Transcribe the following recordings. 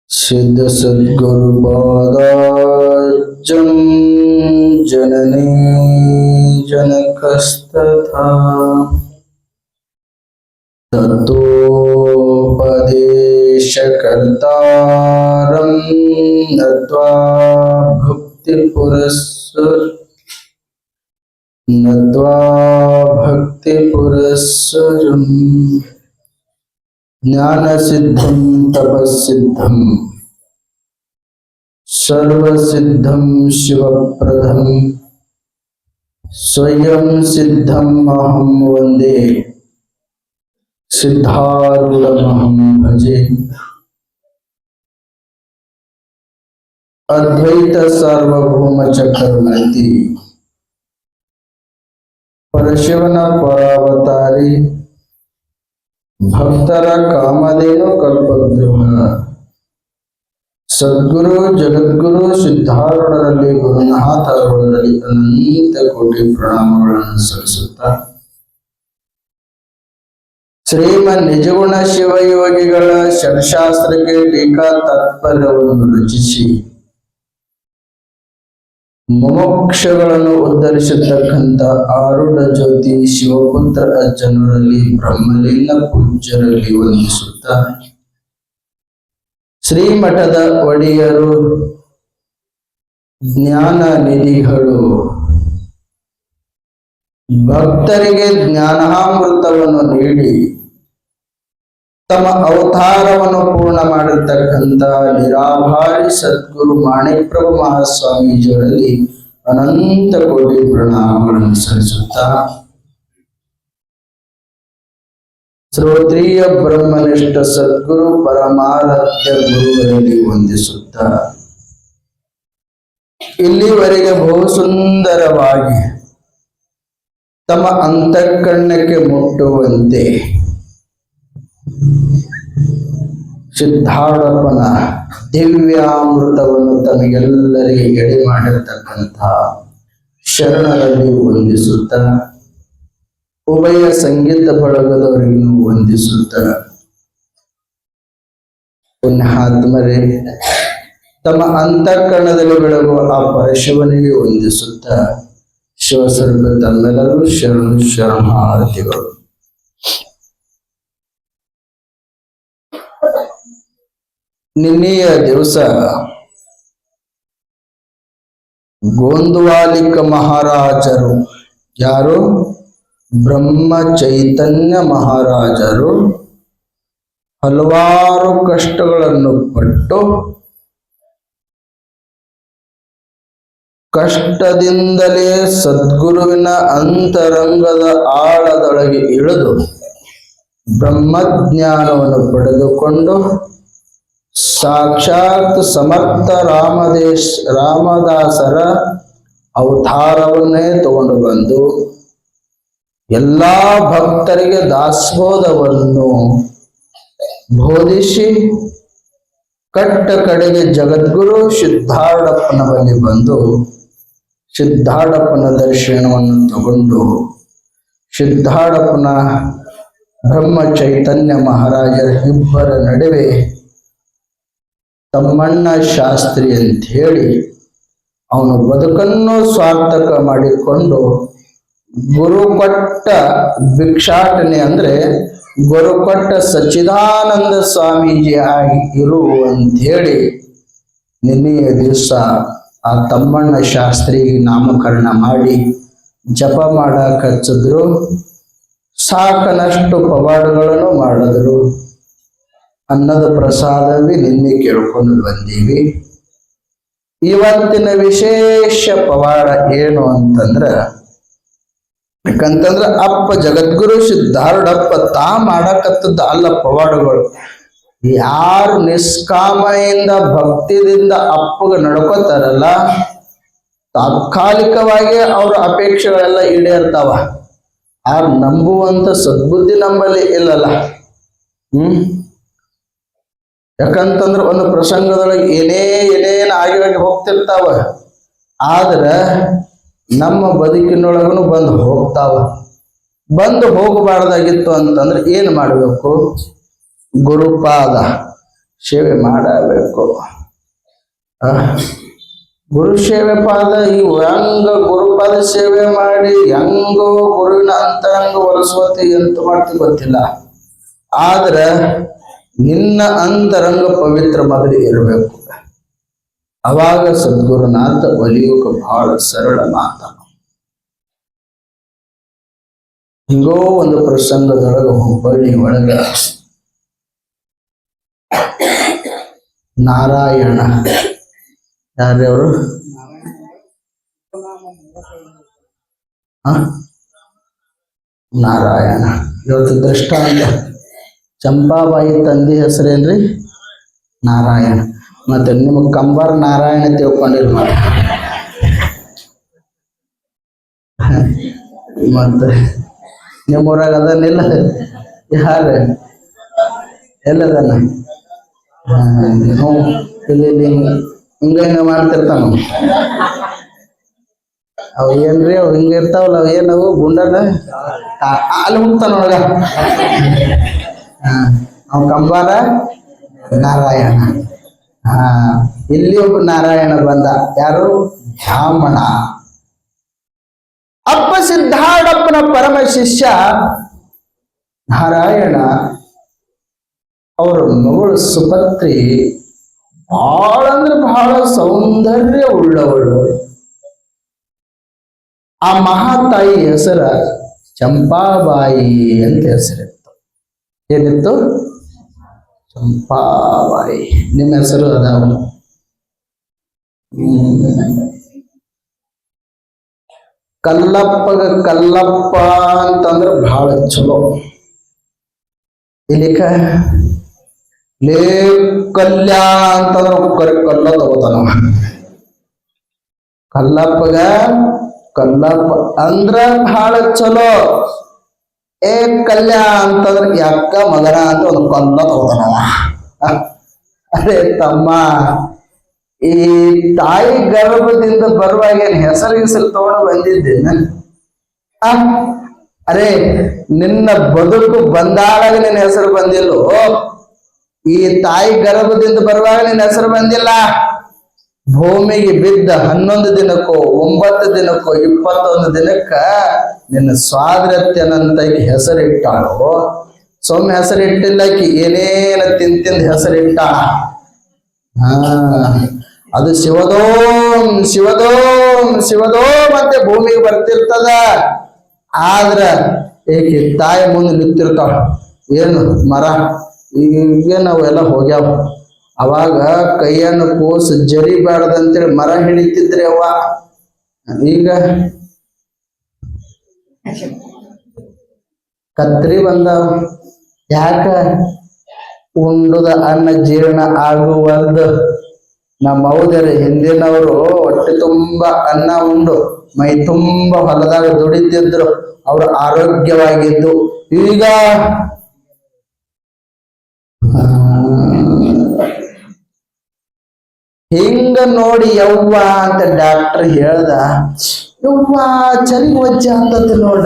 सिद्ध सद्गुरुपादाब्जं जननी जनकस्तथा तत्त्वोपदेशकर्तारं नत्वा भक्तिपुरस्सरम् ज्ञानसिद्धं तपस्सिद्धं सर्वसिद्धं शिवप्रदं स्वयं सिद्धम् अहं वन्दे सिद्धारूढमहं भजे। अद्वैत सार्वभौम चक्रवर्ती परशिवನ ಪರಾವತಾರಿ ಭಕ್ತರ ಕಾಮಧೇನು ಕಲ್ಪದ್ರುಮ ಸದ್ಗುರು ಜಗದ್ಗುರು ಸಿದ್ಧಾರೂಢರಲ್ಲಿ ಗುರುನಾಥರಲ್ಲಿ ಅನಂತ ಕೋಟಿ ಪ್ರಣಾಮಗಳನ್ನು ಸಲ್ಲಿಸುತ್ತಾ ಶ್ರೀಮನ್ ನಿಜಗುಣ ಶಿವಯೋಗಿಗಳ ಷಡ್ಶಾಸ್ತ್ರಕ್ಕೆ ಟೀಕಾ ತಾತ್ಪರ್ಯವನ್ನು ರಚಿಸಿ ಮುಮೋಕ್ಷಗಳನ್ನು ಉದ್ಧರಿಸತಕ್ಕಂಥ ಆರುಢ ಜ್ಯೋತಿ ಶಿವಪುತ್ರ ಅಜ್ಜನರಲ್ಲಿ ಬ್ರಹ್ಮಲೀನ ಪೂಜ್ಯರಲ್ಲಿ ವಂದಿಸುತ್ತಾ ಶ್ರೀಮಠದ ಒಡೆಯರು ಜ್ಞಾನ ನಿಧಿಗಳು ಭಕ್ತರಿಗೆ ಜ್ಞಾನಾಮೃತವನ್ನು ನೀಡಿ ತಮ್ಮ ಅವತಾರವನ್ನು ಪೂರ್ಣ ಮಾಡಿರ್ತಕ್ಕಂಥ ನಿರಾಭಾರಿ ಸದ್ಗುರು ಮಾಣಿಕ್ಯಪ್ರಭು ಮಹಾಸ್ವಾಮೀಜಿಯವರಲ್ಲಿ ಅನಂತ ಕೋಟಿ ಪ್ರಣಾಮಗಳನ್ನು ಸಲ್ಲಿಸುತ್ತಾ ಶ್ರೋತ್ರಿಯ ಬ್ರಹ್ಮನಿಷ್ಠ ಸದ್ಗುರು ಪರಮಾರಾಧ್ಯ ಗುರುವರಲ್ಲಿ ವಂದಿಸುತ್ತಾ ಇಲ್ಲಿವರೆಗೆ ಬಹು ಸುಂದರವಾಗಿ ತಮ್ಮ ಅಂತಃಕರಣಕ್ಕೆ ಮುಟ್ಟುವಂತೆ ಸಿದ್ಧಾರೂಢಪ್ಪನ ದಿವ್ಯಾಮೃತವನ್ನು ತಮಗೆಲ್ಲರಿಗೆ ಎಡೆ ಮಾಡಿರ್ತಕ್ಕಂಥ ಶರಣರಲ್ಲಿ ವಂದಿಸುತ್ತಾ ಉಭಯ ಸಂಗೀತ ಬಳಗದವರಿಗೂ ವಂದಿಸುತ್ತಾ ಪುಣ್ಯಾತ್ಮರೇ ತಮ್ಮ ಅಂತಃಕರಣದಲ್ಲಿ ಬೆಳಗುವ ಆ ಪರಶಿವನಿಗೆ ವಂದಿಸುತ್ತಾ ಶಿವಸ್ವರೂಪ ತಮ್ಮೆಲ್ಲರೂ ಶರಣು ಶರಣಾರ್ಥಿಗಳು. ನಿನ್ನೆಯ ದಿವಸ ಗೋಂದ್ವಾಲಿಕ ಮಹಾರಾಜರು, ಯಾರು? ಬ್ರಹ್ಮ ಚೈತನ್ಯ ಮಹಾರಾಜರು ಹಲವಾರು ಕಷ್ಟಗಳನ್ನು ಪಟ್ಟು ಕಷ್ಟದಿಂದಲೇ ಸದ್ಗುರುವಿನ ಅಂತರಂಗದ ಆಳದೊಳಗೆ ಇಳಿದು ಬ್ರಹ್ಮಜ್ಞಾನವನ್ನು ಪಡೆದುಕೊಂಡು ಸಾಕ್ಷಾತ್ ಸಮರ್ಥ ರಾಮದಾಸರ ಅವತಾರವನ್ನೇ ತಗೊಂಡು ಬಂದು ಎಲ್ಲಾ ಭಕ್ತರಿಗೆ ದಾಸೋಹವನ್ನು ಬೋಧಿಸಿ ಕಟ್ಟ ಕಡೆಗೆ ಜಗದ್ಗುರು ಸಿದ್ಧಾರೂಢಪ್ಪನ ಬಳಿ ಬಂದು ಸಿದ್ಧಾರೂಢಪ್ಪನ ದರ್ಶನವನ್ನು ತಗೊಂಡು ಸಿದ್ಧಾರೂಢಪ್ಪನ ಬ್ರಹ್ಮ ಚೈತನ್ಯ ಮಹಾರಾಜರ ಇಬ್ಬರ ನಡುವೆ ತಮ್ಮಣ್ಣ ಶಾಸ್ತ್ರಿ ಅಂತ ಹೇಳಿ ಅವನು ಬದುಕನ್ನು ಸಾರ್ಥಕ ಮಾಡಿಕೊಂಡು ಗುರು ಕೊಟ್ಟ ಭಿಕ್ಷಾಟನೆ ಅಂದ್ರೆ ಗುರು ಕೊಟ್ಟ ಸಚ್ಚಿದಾನಂದ ಸ್ವಾಮೀಜಿ ಆಗಿ ಇರು ಅಂತ ಹೇಳಿ ನಿನ್ನೆಯ ದಿವಸ ಆ ತಮ್ಮಣ್ಣ ಶಾಸ್ತ್ರಿ ನಾಮಕರಣ ಮಾಡಿ ಜಪ ಮಾಡಾಕ ಹಚ್ಚಿದ್ರು. ಸಾಕನಷ್ಟು ಪವಾಡಗಳನ್ನು ಮಾಡಿದ್ರು. ಅನ್ನದ ಪ್ರಸಾದವೇ ನಿನ್ನೆ ಕೇಳ್ಕೊಂಡು ಬಂದೀವಿ. ಇವತ್ತಿನ ವಿಶೇಷ ಪವಾಡ ಏನು ಅಂತಂದ್ರ, ಯಾಕಂತಂದ್ರ ಅಪ್ಪ ಜಗದ್ಗುರು ಸಿದ್ಧಾರೂಢಪ್ಪ ತಾ ಮಾಡಕತ್ತದ ಅಲ್ಲ ಪವಾಡಗಳು. ಯಾರು ನಿಷ್ಕಾಮೆಯಿಂದ ಭಕ್ತಿದಿಂದ ಅಪ್ಪಗ ನಡ್ಕೋತಾರಲ್ಲ, ತಾತ್ಕಾಲಿಕವಾಗಿ ಅವ್ರ ಅಪೇಕ್ಷೆಗಳೆಲ್ಲ ಈಡೇರ್ತಾವ. ಆ ನಂಬುವಂತ ಸದ್ಬುದ್ಧಿ ನಂಬಲ್ಲಿ ಇಲ್ಲಲ್ಲ. ಯಾಕಂತಂದ್ರ ಒಂದು ಪ್ರಸಂಗದೊಳಗೆ ಏನೇನು ಆಗಿ ಹೋಗ್ತಿರ್ತಾವ, ಆದ್ರ ನಮ್ಮ ಬದುಕಿನೊಳಗನು ಬಂದು ಹೋಗ್ತಾವ. ಬಂದು ಹೋಗಬಾರ್ದಾಗಿತ್ತು ಅಂತಂದ್ರೆ ಏನು ಮಾಡಬೇಕು? ಗುರುಪಾದ ಸೇವೆ ಮಾಡಬೇಕು. ಗುರು ಸೇವೆ ಪಾದ ಇವು ಹೆಂಗ ಗುರುಪಾದ ಸೇವೆ ಮಾಡಿ ಹೆಂಗೋ ಗುರುವಿನ ಅಂತರಂಗ ಒರೆಸ್ವತಿ ಎಂತ ಮಾಡ್ತಿ ಗೊತ್ತಿಲ್ಲ. ಆದ್ರೆ ನಿನ್ನ ಅಂತರಂಗ ಪವಿತ್ರ ಮೊದಲಿಗೆ ಇರಬೇಕು. ಅವಾಗ ಸದ್ಗುರುನಾಥ ಒಲಿಯೋಕೆ ಬಹಳ ಸರಳ ಮಾತ. ಹಿಂಗೋ ಒಂದು ಪ್ರಸಂಗದೊಳಗ ಹುಬ್ಬಳ್ಳಿ ಒಳಗ ನಾರಾಯಣ, ಯಾರ್ಯವರು? ನಾರಾಯಣ ಇವತ್ತು ದೃಷ್ಟಾಂತ. ಚಂಪಾಬಾಯಿ ತಂದೆ ಹೆಸರೇನ್ರಿ? ನಾರಾಯಣ. ಮತ್ತೆ ನಿಮ್ಮ ಕಂಬಾರ ನಾರಾಯಣ ತಿಳ್ಕೊಂಡಿರ್ ಮತ್ತೆ ನಿಮ್ಮೂರಾಗ ಅದನ್ನಿಲ್ಲ? ಯಾರ ಎಲ್ಲದನ್ನ ಇಲ್ಲಿ ಹಿಂಗ ಮಾಡ್ತಿರ್ತಾನ. ಅವ್ ಏನ್ರಿ ಅವ್ ಹಿಂಗ ಇರ್ತಾವಲ್ಲ, ಅವ್ ಏನವು ಗುಂಡನ ಅಲ್ಲಿ ಹುಡ್ತಾನ ಒಳಗ. ಅವ್ ಕಂಬಾರ ನಾರಾಯಣ. ಇಲ್ಲಿ ಒಬ್ಬ ನಾರಾಯಣ ಬಂದ. ಯಾರು? ಬ್ರಾಹ್ಮಣ. ಅಪ್ಪ ಸಿದ್ಧಾಡಪ್ಪನ ಪರಮ ಶಿಷ್ಯ ನಾರಾಯಣ. ಅವರ ಮಗಳು ಸುಪತ್ರಿ ಬಹಳ ಅಂದ್ರೆ ಬಹಳ ಸೌಂದರ್ಯ ಉಳ್ಳವಳು. ಆ ಮಹಾತಾಯಿ ಹೆಸರ ಚಂಪಾಬಾಯಿ ಅಂತ ಹೆಸರಿತ್ತು. ಏನಿತ್ತು? ಚಂಪಾಬಾಯಿ. ನಿಮ್ಮ ಹೆಸರು ಅದಾವ? ಕಲ್ಲಪ್ಪಗ ಕಲ್ಲಪ್ಪ ಅಂತಂದ್ರ ಬಹಳ ಚಲೋ. ಇಲ್ಲಿಕ ಲೇ ಕಲ್ಯ ಅಂತಂದ್ರ ಕಲ್ಲ ತಗೋತಾನ. ಕಲ್ಲಪ್ಪಗ ಕಲ್ಲಪ್ಪ ಅಂದ್ರ ಬಹಳ ಚಲೋ. ಏ ಕಲ್ಯ ಅಂತಂದ್ರ ಯಾಕ ಮಗನ ಅಂತ ಒಂದು ಕಲ್ಲ ತಗೋತಾನವ. ಅರೆ ತಮ್ಮ, ಈ ತಾಯಿ ಗರ್ಭದಿಂದ ಬರುವಾಗ ಏನ್ ಹೆಸರು ತಗೊಂಡು ಬಂದಿದ್ದೇನೆ? ಅರೆ ನಿನ್ನ ಬದುಕು ಬಂದಾಳಾಗ ನಿನ್ನ ಹೆಸರು ಬಂದಿಲ್ಲೋ. ಈ ತಾಯಿ ಗರ್ಭದಿಂದ ಬರುವಾಗ ನಿನ್ನ ಹೆಸರು ಬಂದಿಲ್ಲ. ಭೂಮಿಗೆ ಬಿದ್ದ 11 ದಿನಕ್ಕೋ 9 ದಿನಕ್ಕೋ 21 ದಿನಕ್ಕ ನಿನ್ನ ಸ್ವಾದ್ರತ್ಯನಂತಾಗಿ ಹೆಸರಿಟ್ಟಾಳು. ಸೊಮ್ಮೆ ಹೆಸರಿಟ್ಟಿಲ್ಲಕಿ ಏನೇನ ತಿಂದ ಹೆಸರಿಟ್ಟಾಳ. ಅದು ಶಿವದೋಂ ಶಿವದೋಂ ಶಿವದೋಂ ಅಂತ ಭೂಮಿಗೆ ಬರ್ತಿರ್ತದ. ಆದ್ರ ಏಕೆ ತಾಯಿ ಮುಂದೆ ನಿಂತಿರ್ತಾಳ. ಏನು ಮರ ಈಗ ನಾವೆಲ್ಲ ಹೋಗ್ಯಾವ. ಅವಾಗ ಕೈಯನ್ನು ಕೋಸು ಜರಿಬಾರ್ದಂತೇಳಿ ಮರ ಹಿಡಿತಿದ್ರಿ ಅವ್ವ. ಈಗ ಕತ್ರಿ ಬಂದಾವ. ಯಾಕ? ಉಂಡುದ ಅನ್ನ ಜೀರ್ಣ ಆಗುವಲ್ದು. ನಮ್ಮ ಹೌದರ ಹಿಂದಿನವರು ಹೊಟ್ಟೆ ತುಂಬಾ ಅನ್ನ ಉಂಡು ಮೈ ತುಂಬಾ ಹೊಲದಾಗ ದುಡಿತಿದ್ರು. ಅವರು ಆರೋಗ್ಯವಾಗಿದ್ದು. ಈಗ ಹಿಂಗ ನೋಡಿ ಯವ್ವ ಅಂತ ಡಾಕ್ಟರ್ ಹೇಳ್ದ. ಯವ್ವ ಚಳಿ ವಜ್ಜ ಅಂತಂದು ನೋಡ.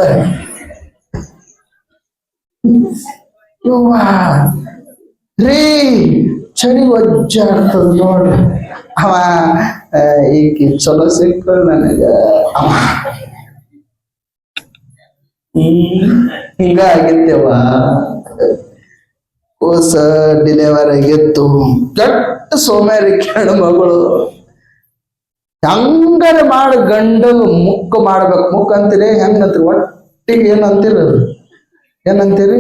ಯವ್ವ ರೀ ಚಳಿ ವಜ್ಜ ಅಂತಂದು ನೋಡ್ರಿ. ಅವ ಈಗ ಚಲೋ ಸಿಕ್ಕ ನನಗ. ಅವ ಹಿಂಗ ಆಗಿತ್ತವ. ಕೋಸ ಡಿಲೆವರ್ ಆಗಿತ್ತು. ಕೆಟ್ಟ ಸೋಮ್ಯಾರಿ ಕೆಳ ಮಗಳು. ಹೆಂಗಾರ ಮಾಡಿ ಗಂಡಗ ಮುಕ್ಕ ಮಾಡ್ಬೇಕು. ಮುಕ್ಕ ಅಂತೀರಿ? ಹೆಂಗಂತೀರಿ? ಒಟ್ಟಿಗೆ ಏನಂತೀರಿ? ಏನಂತೀರಿ?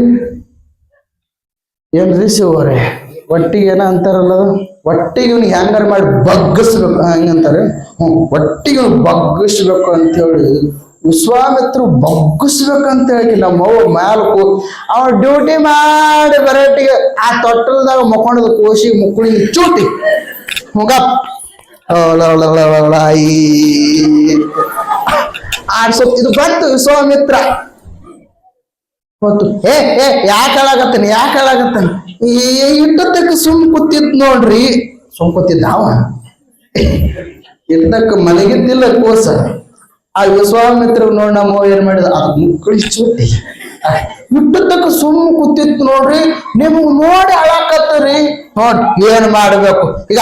ಏನ್ರಿ ಶಿವರೇ? ಒಟ್ಟಿಗೆ ಏನ ಅಂತಾರಲ್ಲ, ಒಟ್ಟಿಗೆ ಇವ್ನಿಗೆ ಹೆಂಗಾರ ಮಾಡಿ ಬಗ್ಗಿಸ್ಬೇಕು ಹೆಂಗಂತಾರೆ. ಒಟ್ಟಿಗೆ ಬಗ್ಗಿಸ್ಬೇಕು ಅಂತ ಹೇಳಿ ವಿಶ್ವಾಮಿತ್ರು ಬಗ್ಗಿಸ್ಬೇಕಂತ ಹೇಳಿ ನಮ್ಮವ್ವ ಮ್ಯಾಲ ಅವ ಡ್ಯೂಟಿ ಮಾಡಿ ಬರೋಟಿಗೆ ಆ ತೊಟ್ಟಲ್ದಾಗ ಮುಕ್ಕೊಂಡಿದ್ ಕೋಶಿ ಮುಕ್ಕಳಿಗೆ ಚೂಟಿ ಹೋಗ ಆಡ್ಸೋ. ಇದು ಬಂತು ವಿಶ್ವಾಮಿತ್ರ. ಮತ್ತು ಯಾಕೆ ಹೇಳಾಗತ್ತಾನೆ ಇಟ್ಟಕ್ಕೆ ಸುಮ್ ಕೂತಿದ್ ನೋಡ್ರಿ. ಸುಮ್ ಕೂತಿದ್ದ ಅವ. ಇಟ್ಟಕ್ಕೆ ಮಲಗಿದ್ದಿಲ್ಲ ಕೋಸ. ಆ ವಿಶ್ವಾಮಿತ್ರ ನೋಡ್ ನಮ್ಮ ಏನ್ ಮಾಡಿದ ಅದ್ ಮುಕ್ಕಳಿ ಚೂಟಿ ಇಟ್ಟದಕ್ಕ ಸುಮ್ಮ ಕೂತಿತ್ತು ನೋಡ್ರಿ ನಿಮ್ಗ್ ನೋಡಿ ಅಳಾಕತ್ತರಿ ನೋಡ್ ಏನ್ ಮಾಡ್ಬೇಕು ಈಗ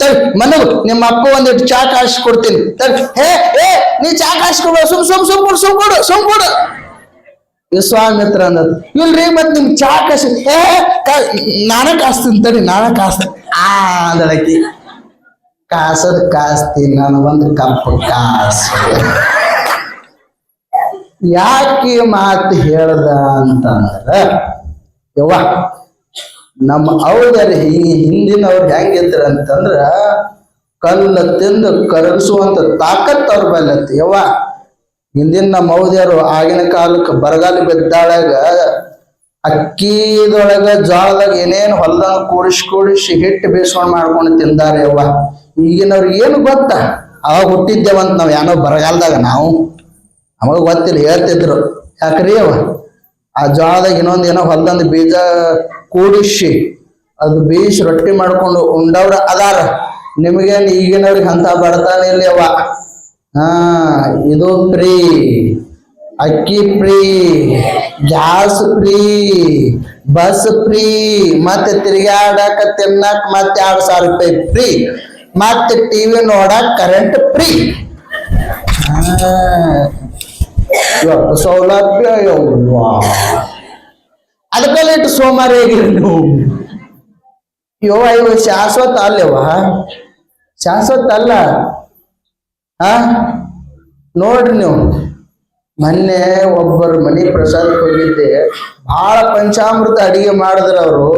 ತಡಿ ಮನಗು ನಿಮ್ಮ ಅಪ್ಪ ಒಂದಿಟ್ಟು ಚಾ ಕಾಯಿಸಿ ಕೊಡ್ತೀನಿ ತಡಿ ಹೇ ನೀ ಚಾ ಕಾಯಿಸ್ಕೊಬೇಡ ಸುಮ್ ಕೊಡು ವಿಶ್ವಾಮಿತ್ರ ಅನ್ನೋದು ಇಲ್ರಿ ಮತ್ ನಿಮ್ ಚಾ ಕಾಸಿ ನಾನ ಕಾಸ್ತೀನಿ ತಡಿ ನಾನ ಕಾಸ್ತೀನಿ ಅಂದಳಕಿ ಕಾಸ್ತೀನಿ ನಾನು ಒಂದು ಕಪ್ ಕಾಸು ಯಾಕೆ ಮಾತು ಹೇಳ್ದ ಅಂತಂದ್ರ ಯವ್ವ ನಮ್ಮ ಅವ್ರು ಹಿಂದಿನವ್ರು ಹೆಂಗಿದ್ರ ಅಂತಂದ್ರ ಕಲ್ಲ ತಿಂದು ಕರಗಿಸುವಂತ ತಾಕತ್ ಅವ್ರ ಬಲ್ಲತ್ತ ಯವ್ವ ಹಿಂದಿನ ನಮ್ಮ ಮೌದ್ಯರು ಆಗಿನ ಕಾಲಕ್ಕೆ ಬರಗಾಲ ಬಿದ್ದಾಳಾಗ ಅಕ್ಕಿದೊಳಗ ಜೋಳದಾಗ ಏನೇನು ಹೊಲ್ದಂಗ ಕೂಡಿಸಿ ಹಿಟ್ಟು ಬೇಯಿಸ್ಕೊಂಡ್ ಮಾಡ್ಕೊಂಡು ತಿಂದಾರೆ ಯವ್ವ ಈಗಿನವ್ರಿಗೆ ಏನು ಗೊತ್ತಾ ಅವಾಗ ಹುಟ್ಟಿದ್ದೇವಂತ ನಾವ್ ಏನೋ ಬರಗಾಲದಾಗ ನಾವು ನಮಗ ಗೊತ್ತಿಲ್ಲ ಹೇಳ್ತಿದ್ರು ಯಾಕ್ರಿ ಅವ ಆ ಜೋಳದಾಗ ಇನ್ನೊಂದ್ ಏನೋ ಹೊಲ್ದಂದು ಬೀಜ ಕೂಡಿಸಿ ಅದು ಬೇಯಿಸಿ ರೊಟ್ಟಿ ಮಾಡ್ಕೊಂಡು ಉಂಡವ್ರ ಅದಾರ ನಿಮಗೇನ್ ಈಗಿನವ್ರಿಗೆ ಅಂತ ಬಡತಾನೆ ಇಲ್ಲಿ ಅವ ಇದು ಫ್ರೀ ಅಕ್ಕಿ free gas free bus free ಮತ್ತೆ ತಿರ್ಗಾಡಕ ತಿನ್ನಕ್ ಮತ್ತೆ 2,000 ರೂಪಾಯಿ ಫ್ರೀ ಮತ್ತೆ ಟಿವಿ ನೋಡಕ್ ಕರೆಂಟ್ ಫ್ರೀ ಸೌಲಭ್ಯ ಅದಕ್ಕೆಲ್ಲ ಇಟ್ಟು ಸೋಮಾರಿ ಆಗಿರಿ ನೀವು ಇವು ಶಾಶ್ವತ ಅಲ್ಲವ ಶಾಶ್ವತ ಅಲ್ಲ ನೋಡ್ರಿ ನೀವು ಮೊನ್ನೆ ಒಬ್ಬರು ಮನಿ ಪ್ರಸಾದಕ್ಕೆ ಹೋಗಿದ್ದೆ ಬಹಳ ಪಂಚಾಮೃತ ಅಡಿಗೆ ಮಾಡಿದ್ರ ಅವರು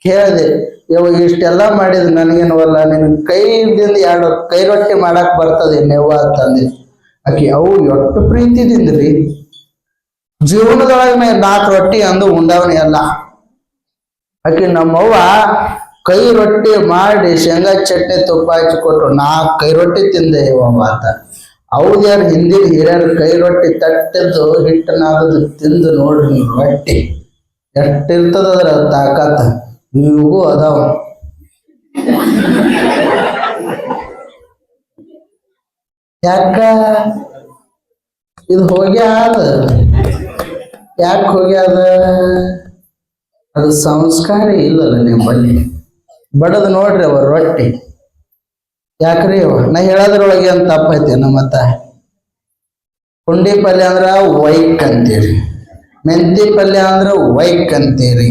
ಕೇಳಿದೆ ಇವಾಗ ಇಷ್ಟೆಲ್ಲ ಮಾಡಿದ್ ನನಗೇನವಲ್ಲ ನಿನ್ ಕೈದಿಂದ 2 ಕೈ ರೊಟ್ಟಿ ಮಾಡಕ್ ಬರ್ತದೆ ನೆವ್ವ ಅಂತಂದೆ ಆಕಿ ಅವು ಎಷ್ಟು ಪ್ರೀತಿದಿಂದ್ರಿ ಜೀವನದೊಳಗೆ 4 ರೊಟ್ಟಿ ಅಂದು ಉಂಡವನಿ ಅಲ್ಲ ಆಕಿ ನಮ್ಮವ್ವ ಕೈ ರೊಟ್ಟಿ ಮಾಡಿ ಶೇಂಗಾ ಚಟ್ನಿ ತುಪ್ಪ ಹಚ್ಚಿ ಕೊಟ್ರು 4 ಕೈ ರೊಟ್ಟಿ ತಿಂದೆ ಇವ ಅಂತ ಅವ್ದ್ಯಾರು ಹಿಂದಿನ ಹಿರಿಯರು ಕೈ ರೊಟ್ಟಿ ತಟ್ಟಿದ್ದು ಹಿಟ್ಟನಾದದು ತಿಂದು ನೋಡ್ರಿ ನೀವು ರೊಟ್ಟಿ ಎಷ್ಟಿರ್ತದದ್ರ ತಾಕತ್ ಇವಿಗೂ ಅದಾವ ಯಾಕ ಇದು ಹೋಗ್ಯಾದ ಯಾಕೆ ಹೋಗ್ಯಾದ ಅದು ಸಂಸ್ಕಾರ ಇಲ್ಲಲ್ಲ ನಿಮ್ಮಲ್ಲಿ ಬಡದ್ ನೋಡ್ರಿ ಅವ ರೊಟ್ಟಿ ಯಾಕ್ರಿ ಅವ ನಾ ಹೇಳೋದ್ರೊಳಗೆ ಏನ್ ತಪ್ಪೈತಿ ಮತ್ತ ಪುಂಡಿ ಪಲ್ಯ ಅಂದ್ರ ವೈಕ್ ಅಂತೀರಿ ಮೆಂತಿ ಪಲ್ಯ ಅಂದ್ರ ವೈಕ್ ಅಂತೀರಿ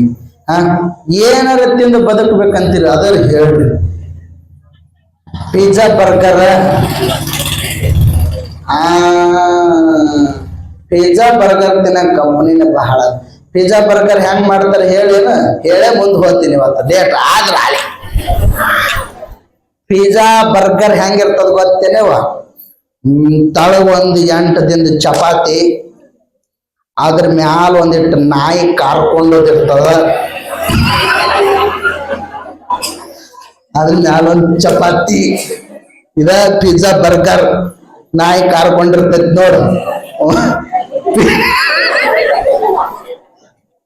ಏನಾರ ತಿಂದು ಬದುಕಬೇಕಂತೀರಿ ಅದ್ರ ಹೇಳ್ರಿ ಪಿಜ್ಜಾ ಬರ್ಗರ್ ಪಿಜ್ಜಾ ಬರ್ಗರ್ ತಿನ್ನ ಕಂಪನಿನ ಬಹಳ ಪಿಜ್ಜಾ ಬರ್ಗರ್ ಹೆಂಗ್ ಮಾಡ್ತಾರೆ ಹೇಳೇ ಮುಂದೆ ಹೋಗ್ತೀನಿ ಇವತ್ತು ಡೇಟ್ ಆದ್ರ ಆಳಿ ಪಿಜ್ಜಾ ಬರ್ಗರ್ ಹೆಂಗಿರ್ತದ ಗೊತ್ತೇನೇವ ತಳಗ 8 ದಿನದ ಚಪಾತಿ ಅದ್ರ ಮ್ಯಾಲ ಒಂದಿಟ್ಟು ನಾಯಿ ಕಾರ್ಕೊಂಡೋದಿರ್ತದ ಅದ್ರ ಮ್ಯಾಲ ಒಂದ್ ಚಪಾತಿ ಇದ ಪಿಜ್ಜಾ ಬರ್ಗರ್ ನಾಯಿ ಕಾರ್ಕೊಂಡಿರ್ತೈತಿ ನೋಡು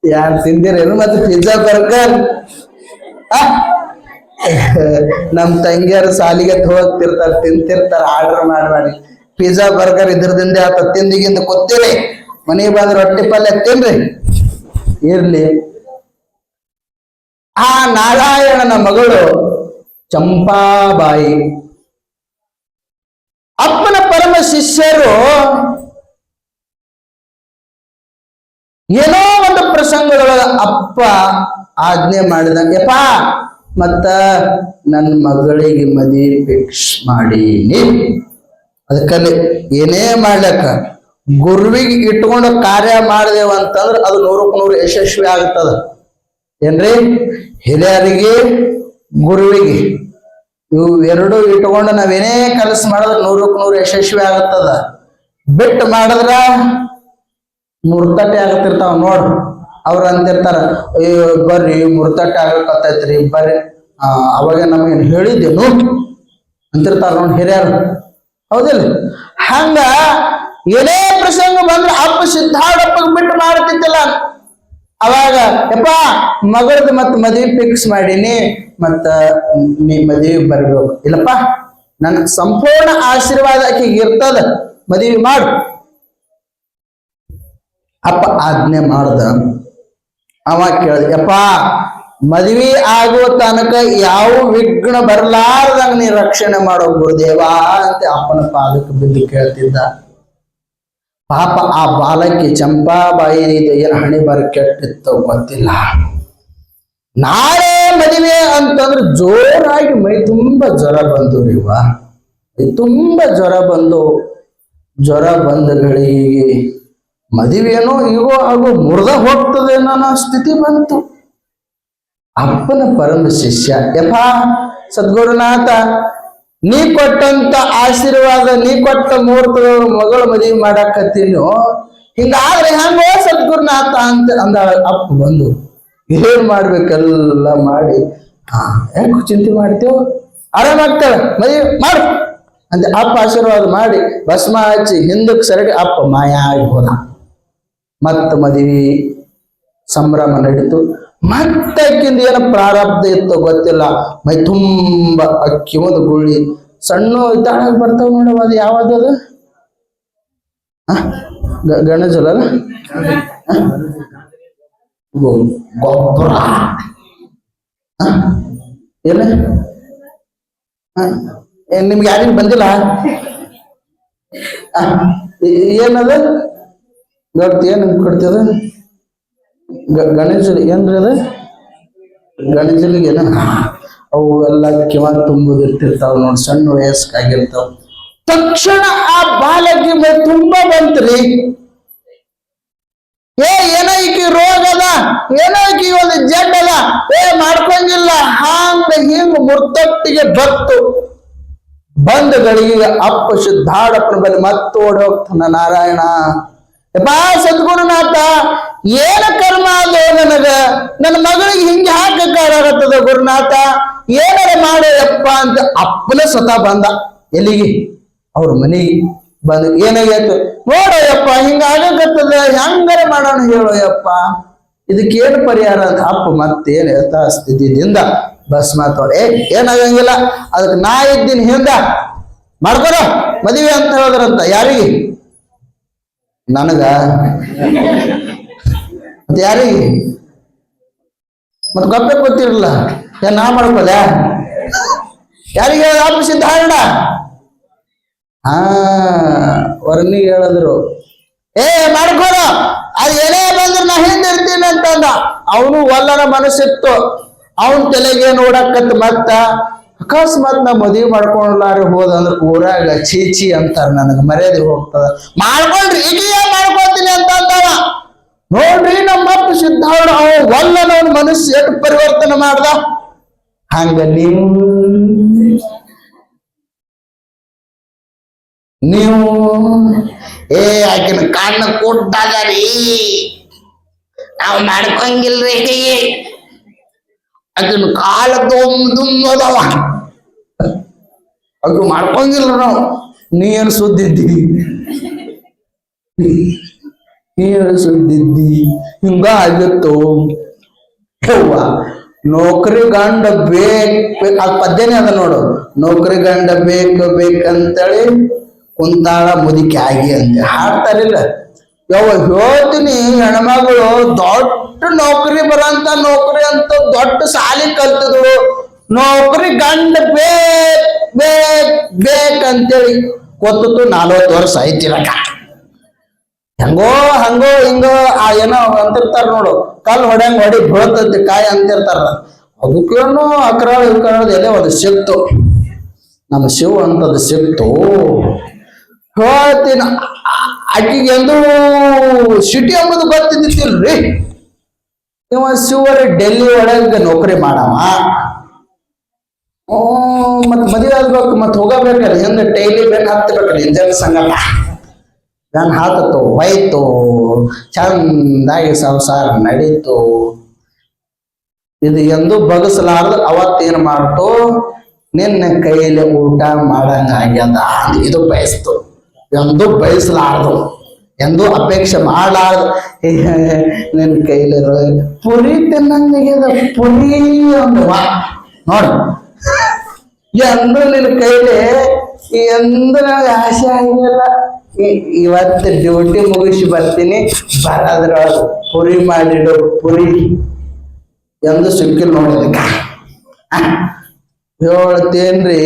ಯಾರು ತಿಂದಿರೇನು ಮತ್ತೆ ಪಿಜ್ಜಾ ಬರ್ಗರ್ ನಮ್ ತಂಗಿಯರು ಸಾಲಿಗೆ ಹೋಗ್ತಿರ್ತಾರ ತಿಂತಿರ್ತಾರ ಆರ್ಡರ್ ಮಾಡಿ ಪಿಜ್ಜಾ ಬರ್ಗರ್ ಇದ್ರದಿಂದ ಆತ ತಿಂದಿಗಿಂದ ಕೂತೀರಿ ಮನೆಗೆ ಬಂದ್ರೆ ರೊಟ್ಟಿ ಪಲ್ಯ ತಿನ್ರಿ ಇರ್ಲಿ ಆ ನಾರಾಯಣನ ಮಗಳು ಚಂಪಾಬಾಯಿ ಅಪ್ಪನ ಪರಮ ಶಿಷ್ಯರು ಏನೋ ಒಂದು ಪ್ರಸಂಗದೊಳಗ ಅಪ್ಪ ಆಜ್ಞೆ ಮಾಡಿದಂಗೆಪ್ಪ ಮತ್ತ ನನ್ನ ಮಗಳಿಗೆ ಮದುವೆ ಫಿಕ್ಸ್ ಮಾಡೀನಿ ಅದಕ್ಕಲ್ಲಿ ಏನೇ ಮಾಡ್ಲಕ್ಕ ಗುರುವಿಗೆ ಇಟ್ಕೊಂಡು ಕಾರ್ಯ ಮಾಡಿದೆವು ಅಂತಂದ್ರೆ ಅದು 100% ಯಶಸ್ವಿ ಆಗ್ತದ ಏನ್ರಿ ಹಿರಿಯರಿಗೆ ಗುರುವಿಗೆ ಇವು 2 ಇಟ್ಕೊಂಡು ನಾವೇನೇ ಕೆಲಸ ಮಾಡಿದ್ರೆ 100% ಯಶಸ್ವಿ ಆಗತ್ತದ ಬಿಟ್ಟು ಮಾಡಿದ್ರ ಮುರ್ತಟ್ಟೆ ಆಗತ್ತಿರ್ತಾವ ನೋಡ್ ಅವ್ರ ಅಂತಿರ್ತಾರ ಅಯ್ಯೋ ಬರ್ರಿ ಮುರ್ತಟ್ಟೆ ಆಗಕತ್ತೈತ್ರಿ ಬರ್ರಿ ಅವಾಗ ನಮಗೇನ್ ಹೇಳಿದ್ದೇನು ಅಂತಿರ್ತಾರ ನೋಡಿ ಹಿರಿಯರು ಹೌದಿಲ್ಲ ಹಂಗ ಏನೇ ಪ್ರಸಂಗ ಬಂದ್ರೆ ಅಪ್ಪ ಸಿದ್ಧಾಡಪ್ಪಗ್ ಬಿಟ್ಟು ಮಾಡ್ತಿದ್ದಿಲ್ಲ ಅವಾಗ ಯಪ್ಪ ಮಗಳದ್ ಮತ್ ಮದ್ವಿ ಫಿಕ್ಸ್ ಮಾಡೀನಿ ಮತ್ತ ನೀ ಮದ್ವಿ ಬರ್ಬೇಕು ಇಲ್ಲಪ್ಪ ನನ್ ಸಂಪೂರ್ಣ ಆಶೀರ್ವಾದ ಆಕೆಗೆ ಇರ್ತದ ಮದುವೆ ಮಾಡು. ಅಪ್ಪ ಆಜ್ಞೆ ಮಾಡ್ದ. ಅವ ಕೇಳ್ದ, ಯಪ್ಪ ಮದ್ವಿ ಆಗುವ ತನಕ ಯಾವ ವಿಘ್ನ ಬರ್ಲಾರ್ದಂಗ ನೀ ರಕ್ಷಣೆ ಮಾಡೋ ಗುರುದೇವಾ ಅಂತ ಅಪ್ಪನ ಪಾದಕ್ಕೆ ಬಿದ್ದು ಕೇಳ್ತಿದ್ದ. ಪಾಪ ಆ ಬಾಲಕಿ ಚಂಪಾಬಾಯಿ ಏನು ಹಣೆ ಬರ ಕೆಟ್ಟಿತ್ತು ಗೊತ್ತಿಲ್ಲ. ನಾಳೆ ಮದುವೆ ಅಂತಂದ್ರೆ ಜೋರಾಗಿ ಮೈ ತುಂಬಾ ಜ್ವರ ಬಂದು ಮೈ ತುಂಬಾ ಜ್ವರ ಬಂದಗಳಿಗೆ ಮದುವೆನೋ ಈಗೋ ಹಾಗೂ ಮುರಿದ ಹೋಗ್ತದೆ ಅನ್ನೋ ಸ್ಥಿತಿ ಬಂತು. ಅಪ್ಪನ ಪರಮ ಶಿಷ್ಯ, ಯಪ್ಪ ಸದ್ಗುರುನಾಥ, ನೀ ಕೊಟ್ಟಂತ ಆಶೀರ್ವಾದ, ನೀ ಕೊಟ್ಟ ಮುಹೂರ್ತ ಮಗಳ ಮದುವೆ ಮಾಡಾಕತ್ತೀನೋ, ಹಿಂಗಾದ್ರೆ ಹೆಂಗೋ ಸದ್ಗುರುನಾಥ ಅಂತ ಅಂದ. ಅಪ್ಪ ಬಂದು ಏನ್ ಮಾಡ್ಬೇಕೆಲ್ಲ ಮಾಡಿ, ಯಾಕೆ ಚಿಂತೆ ಮಾಡ್ತೇವ, ಆರಾಮಾಗ್ತಾಳೆ, ಮದುವೆ ಮಾಡು ಅಂತ ಅಪ್ಪ ಆಶೀರ್ವಾದ ಮಾಡಿ ಭಸ್ಮ ಹಚ್ಚಿ ಹಿಂದಕ್ಕೆ ಸರಡಿ ಅಪ್ಪ ಮಾಯ ಆಗಿ ಹೋದ. ಮತ್ತ ಮದುವೆ ಸಂಭ್ರಮ ನಡೀತು. ಮತ್ತಕ್ಕಿಂದ ಏನು ಪ್ರಾರಬ್ಧ ಇತ್ತು ಗೊತ್ತಿಲ್ಲ. ಮೈ ತುಂಬ ಅಕ್ಕಿ ಒಂದು ಗುಳ್ಳಿ ಸಣ್ಣ ಇದ್ದಾಗ ಬರ್ತಾವ ನೋಡವ, ಅದು ಯಾವ್ದದು ಗಣಜಲ ಗೊಬ್ಬರ ಏನ ನಿಮ್ಗೆ ಯಾರಿಗೂ ಬಂದಿಲ್ಲ? ಏನದ ಗಟ್ಟಿ ಏನ್ ಕೊಡ್ತದ? ಗಣೇಶ ಏನ್ರಿ ಅದ? ಗಣೇಶಲಿಗೆ ಏನ ಅವು ಎಲ್ಲ ಕಿವ ತುಂಬುದಿರ್ತಿರ್ತಾವ ನೋಡಿ, ಸಣ್ಣ ವಯಸ್ಕಾಗಿರ್ತಾವ. ತಕ್ಷಣ ಆ ಬಾಲಕಿ ತುಂಬಾ ಬಂತ್ರಿ. ಏನೋ ಈಕಿ ರೋಗ ಅದ, ಏನೋ ಈಕಿ ಒಂದು ಜಡ್ ಅದ, ಮಾಡ್ಕೊಂಗಿಲ್ಲ, ಹಿಂಗ ಮುರ್ತಟ್ಟಿಗೆ ಬತ್ತು. ಬಂದ ಗಳಿಗೆ ಅಪ್ಪ ಶುದ್ಧಾಡಪ್ಪನ ಬಳಿ ಮತ್ತೆ ಓಡಿ ಹೋಗ್ತಾನ. ನಾರಾಯಣ, ಯಪ್ಪಾ ಸದ್ಗುರುನಾಥ, ಏನ ಕರ್ಮ ಅದು ನನಗ, ನನ್ನ ಮಗಳಿಗೆ ಹಿಂಗೆ ಹಾಕಕ್ಕಾಗತ್ತದ ಗುರುನಾಥ, ಏನಾರ ಮಾಡೋ ಯಪ್ಪ ಅಂತ ಅಪ್ಪನ ಸ್ವತಃ ಬಂದ. ಎಲ್ಲಿಗೆ? ಅವ್ರ ಮನೆಗೆ ಬಂದು ಏನಾಗೈತು ನೋಡೋ ಯಪ್ಪ, ಹಿಂಗ ಆಗಕತ್ತದ, ಹೆಂಗಾರ ಮಾಡೋಣ ಹೇಳೋ ಯಪ್ಪ, ಇದಕ್ಕೇನು ಪರಿಹಾರ ಅಂತ ಅಪ್ಪ ಮತ್ತೇನು ಯಥಾಸ್ಥಿತಿಯಿಂದ ಭಸ್ಮ ತೋಡೆ, ಏನಾಗಂಗಿಲ್ಲ, ಅದಕ್ಕೆ ನಾ ಇದ್ದೀನಿ ಹಿಂದ ಮಾಡ್ಕೊರ ಮದುವೆ ಅಂತ ಹೇಳಿದ್ರಂತ. ಯಾರಿಗೆ? ನನಗ. ಮತ್ತೆ ಯಾರಿಗೆ? ಮತ್ ಗಪ್ಪೆ ಗೊತ್ತಿರಲ್ಲ, ಏನ್ ನಾ ಮಾಡ್ಕೋದ? ಯಾರಿಗೆ ಅಪ್ಪ ಸಿದ್ಧಾರಣ? ವರ್ಣಿಗೆ ಹೇಳಿದ್ರು, ಮಾಡ್ಕೋರ, ಅದು ಏನೇ ಬಂದ್ರು ನಾ ಹಿಂದಿರ್ತೀನಿ ಅಂತಂದ. ಅವನು ಒಲ್ಲನ ಮನಸ್ಸಿತ್ತು, ಅವನ್ ತಲೆಗೆ ನೋಡಕತ್. ಮತ್ತ ಅಕಸ್ಮಾತ್ ನಾ ಮದುವೆ ಮಾಡ್ಕೊಂಡ್ಲಾರ ಹೋದಂದ್ರ ಊರಾಗ ಚೀಚಿ ಅಂತಾರ, ನನಗ ಮರ್ಯಾದೆ ಹೋಗ್ತದ. ಮಾಡ್ಕೊಂಡ್ರಿ ಈಗ ಮಾಡ್ಕೊತೀನಿ ಅಂತ ಅಂತಾರ. ನೋಡ್ರಿ ನಮ್ಮಪ್ಪ ಸಿದ್ಧಾರಣ ಅವ ಒಲ್ಲನವನ್ ಮನಸ್ಸು ಎಷ್ಟು ಪರಿವರ್ತನೆ ಮಾಡ್ದ. ಹಂಗ ನೀವು ಆಕಿನ ಕಣ್ಣ ಕೊಟ್ಟಾಗರಿ ನಾವು ಮಾಡ್ಕೊಂಗಿಲ್ರಿ, ಆಕಿನ ಕಾಲ ತುಂಬದವ, ಅದು ಮಾಡ್ಕೊಂಗಿಲ್ಲ ನಾವು. ನೀನು ಸುದ್ದಿದ್ದಿ, ಹಿಂಗ ಆಗಿತ್ತು. ನೌಕರಿ ಗಂಡ ಅದ್ ಪದ್ಯನೇ ಅದ ನೋಡು, ನೌಕರಿ ಗಂಡ ಬೇಕಂತೇಳಿ ಕುಂತಾಳ ಮುದುಕಿ ಆಗಿ ಅಂತ ಹಾಡ್ತಾರಿಲ್ಲ. ಹೇಳ್ತೀನಿ, ಹೆಣ್ಮಗಳು ದೊಡ್ಡ ನೌಕರಿ ಬರಂತ ನೌಕರಿ ಅಂತ ದೊಡ್ಡ ಸಾಲಿ ಕಲ್ತಿದ್ರು, ನೌಕರಿ ಗಂಡ ಬೇಕಂತೇಳಿ ಕೊತ್ತು 40 ವರ್ಷ ಐತಿರಕ. ಹಂಗೋ ಹಿಂಗೋ ಏನೋ ಅಂತಿರ್ತಾರ ನೋಡು, ಕಲ್ ಹೊಡ್ಯಂಗ್ ಹೊಡಿ ಬೀಳತೈತಿ ಕಾಯಿ ಅಂತಿರ್ತಾರ. ಅದಕ್ಕೇನು ಅಕ್ರಾಳ ಎಲ್ಲ ಒಂದು ಸಿಕ್ತು, ನಮ್ಮ ಶಿವ ಅಂತದ್ ಸಿಕ್ತು. ಹೇಳ್ತೀನಿ, ಆಕಿಗೆ ಎಂದೂ ಸಿಟಿ ಎಂಬುದು ಗೊತ್ತಿದ್ದಿಲ್ರಿ. ಇವ ಶಿವರಿ ಡೆಲ್ಲಿ ಒಳಗೆ ನೌಕರಿ ಮಾಡವ. ಮತ್ ಮದುವೆ ಆಗ್ಬೇಕು, ಮತ್ ಹೋಗಬೇಕಲ್ಲ, ಹಿಂದೆ ಡೈಲಿ ಬೆನ್ ಹತ್ತಬೇಕಲ್ಲ, ಇಂಜನ್ ಸಂಗಟ ಬೆನ್ ಹತ್ತು ಹೋಯ್ತು. ಚಂದಾಗಿ ಸಂಸಾರ ನಡೀತು. ಇದು ಎಂದು ಬಗಸಲಾರ್ದು ಅವತ್ತೇನು ಮಾಡ್ತು, ನಿನ್ನ ಕೈಯಲ್ಲಿ ಊಟ ಮಾಡಂಗ ಆಗ್ಯದ ಇದು ಬಯಸ್ತು. ಎಂದು ಬಯಸಲಾರ್ದು, ಎಂದು ಅಪೇಕ್ಷೆ ಮಾಡಲಾರ್ದು, ನಿನ್ನ ಕೈಲಿ ಪುರಿ ತಿನ್ನಂಗಾಗ್ಯದ, ಪುರಿ ಅಂದವ ನೋಡು. ಎಂದು ನಿನ್ನ ಕೈಲಿ ಎಂದು ನನಗೆ ಆಸೆ ಆಗಿಲ್ಲ, ಇವತ್ತು ಡ್ಯೂಟಿ ಮುಗಿಸಿ ಬರ್ತೀನಿ, ಬರದ್ರೊಳಗ ಪುರಿ ಮಾಡಿಡು, ಪುರಿ ಎಂದು ಸಿಕ್ಕಿಲ್ ನೋಡಿದಕ್ಕ. ಹೇಳ್ತೇನ್ರಿ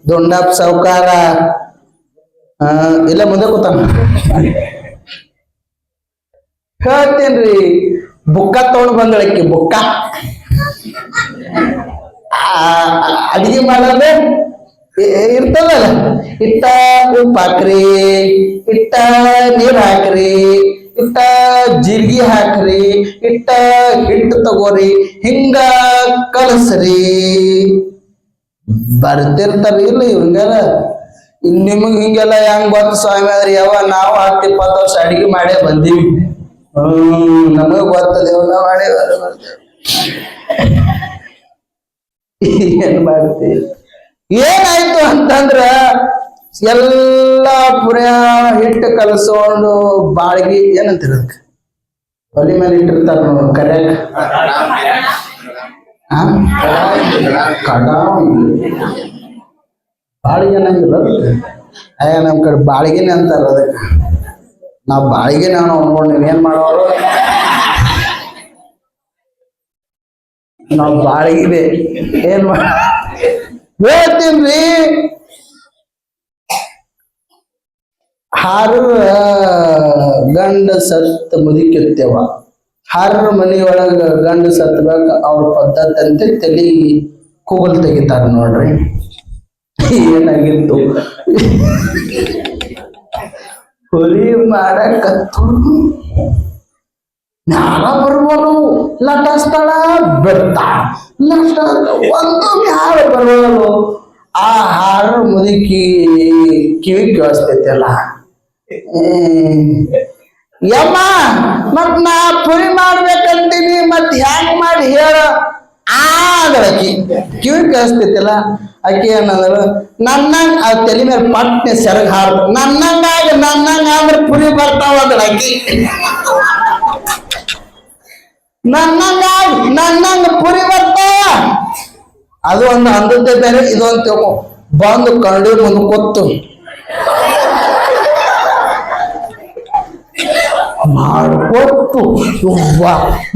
ದುಂಡಪ್ಪ ಸಾವ್ಕಾರ, ಇಲ್ಲ ಮುಂದೆ ಕೂತಾನ. ಹೇಳ್ತೇನ್ರಿ ಬುಕ್ಕ ತಗೊಂಡ್ ಬಂದಳಕ್ಕಿ, ಬುಕ್ಕ ಅಡಿಗೆ ಮಾಡೋದು ಇರ್ತದಲ್ಲ, ಇಟ್ಟ ಉಪ್ಪು ಹಾಕ್ರಿ, ಇಟ್ಟ ನೀರ್ ಹಾಕ್ರಿ, ಇಟ್ಟ ಜೀರಿಗೆ ಹಾಕ್ರಿ, ಇಟ್ಟ ಹಿಟ್ಟು ತಗೋರಿ, ಹಿಂಗ ಕಲಸ್ರಿ. ಬರ್ತಿರ್ತಾರ ಇಲ್ಲ ಇವಂಗಾರ. ನಿಮಗ್ ಹಿಂಗೆಲ್ಲ ಹೆಂಗ್ ಗೊತ್ತ ಸ್ವಾಮಿ ಆದ್ರಿ? ಯಾವ ನಾವು 10-20 ವರ್ಷ ಅಡಿಗೆ ಮಾಡೇ ಬಂದೀವಿ. ನಮಗ್ ಗೊತ್ತದೇವ, ನಾವ್ ಮಾಡೇ ಏನ್ ಮಾಡ್ತೀವಿ? ಏನಾಯ್ತು ಅಂತಂದ್ರ ಎಲ್ಲಾ ಪುರಿಯ ಹಿಟ್ಟು ಕಲಸ್ಕೊಂಡು ಬಾಳ್ಗಿ ಏನಂತೀರ ಒಲಿ ಮೇಲೆ ಇಟ್ಟಿರ್ತಾರ ನೋಡ್ ಕರ್ಯಾಕ, ಕಡಾವಿ ಬಾಳಿಗೆ ಅನ್ನಂಗಿಲ್ಲ. ನಮ್ ಕಡೆ ಬಾಳಿಗೆನೆ ಅಂತಾರ ಅದಕ್ಕೆ. ನಾವ್ ಬಾಳಿಗೆ ನಾವು ನೋಡ್ ನೀವೇನ್ ಮಾಡೋರು, ನಾವ್ ಬಾಳಿಗೆ ಏನ್ ಮಾಡ ಹೇಳ್ತೀನ್ರಿ. ಹಾರ ಗಂಡ ಸತ್ತ ಮುದುಕಿರ್ತೇವ, ಹಾರ ಮನಿಯೊಳಗ ಗಂಡ ಸತ್ತಬೇಕ ಅವ್ರ ಪದ್ಧತಿ ಅಂತ ತಲಿ ಕೂಗಲ್ ತೆಗಿತಾರ ನೋಡ್ರಿ. ಏನಾಗಿತ್ತು ಹುಲಿ ಮಾಡಕತ್ತು ಮ್ಯಾಲ ಬರ್ಬೋದು, ಲಟಸ್ತಳ ಬಿಡ್ತಾಳ, ಲಟ ಒಂದು ಮ್ಯಾಲ ಬರ್ಬೋದು. ಆ ಹಾರ ಮುದುಕಿ ಕಿವಿ ಕೇಳಿಸ್ತೈತಲ್ಲ, ಯಮ್ಮ ಮತ್ ನಾ ಪುರಿ ಮಾಡ್ಬೇಕಂತೀನಿ, ಮತ್ ಹ್ಯಾಂಗ್ ಮಾಡಿ ಹೇಳ ಆದಳಕಿ ಕಿವಿ ಕೇಳಿಸ್ತೈತಿಲ್ಲ. ಆಕಿ ಏನಂದ್ರು, ನನ್ನಂಗ ಆ ತಲೆ ಮೇಲೆ ಪಟ್ನೆ ಸೆರಗ್ ಹಾರ್ದ, ನನ್ನಂಗ ಅಂದ್ರೆ ಪುರಿ ಬರ್ತಾವ ಅಂದ್ರ ಆಕಿ. ನನ್ನಂಗ ಪುರಿ ಬರ್ತಾವ. ಅದು ಒಂದು ಅಂದದ್ದೇ ಬೇರೆ, ಇದು ಅಂತ ತಿಳ್ಕೊ. ಬಂದು ಕರಡಿ ಮುಂದೆ ಕೂತು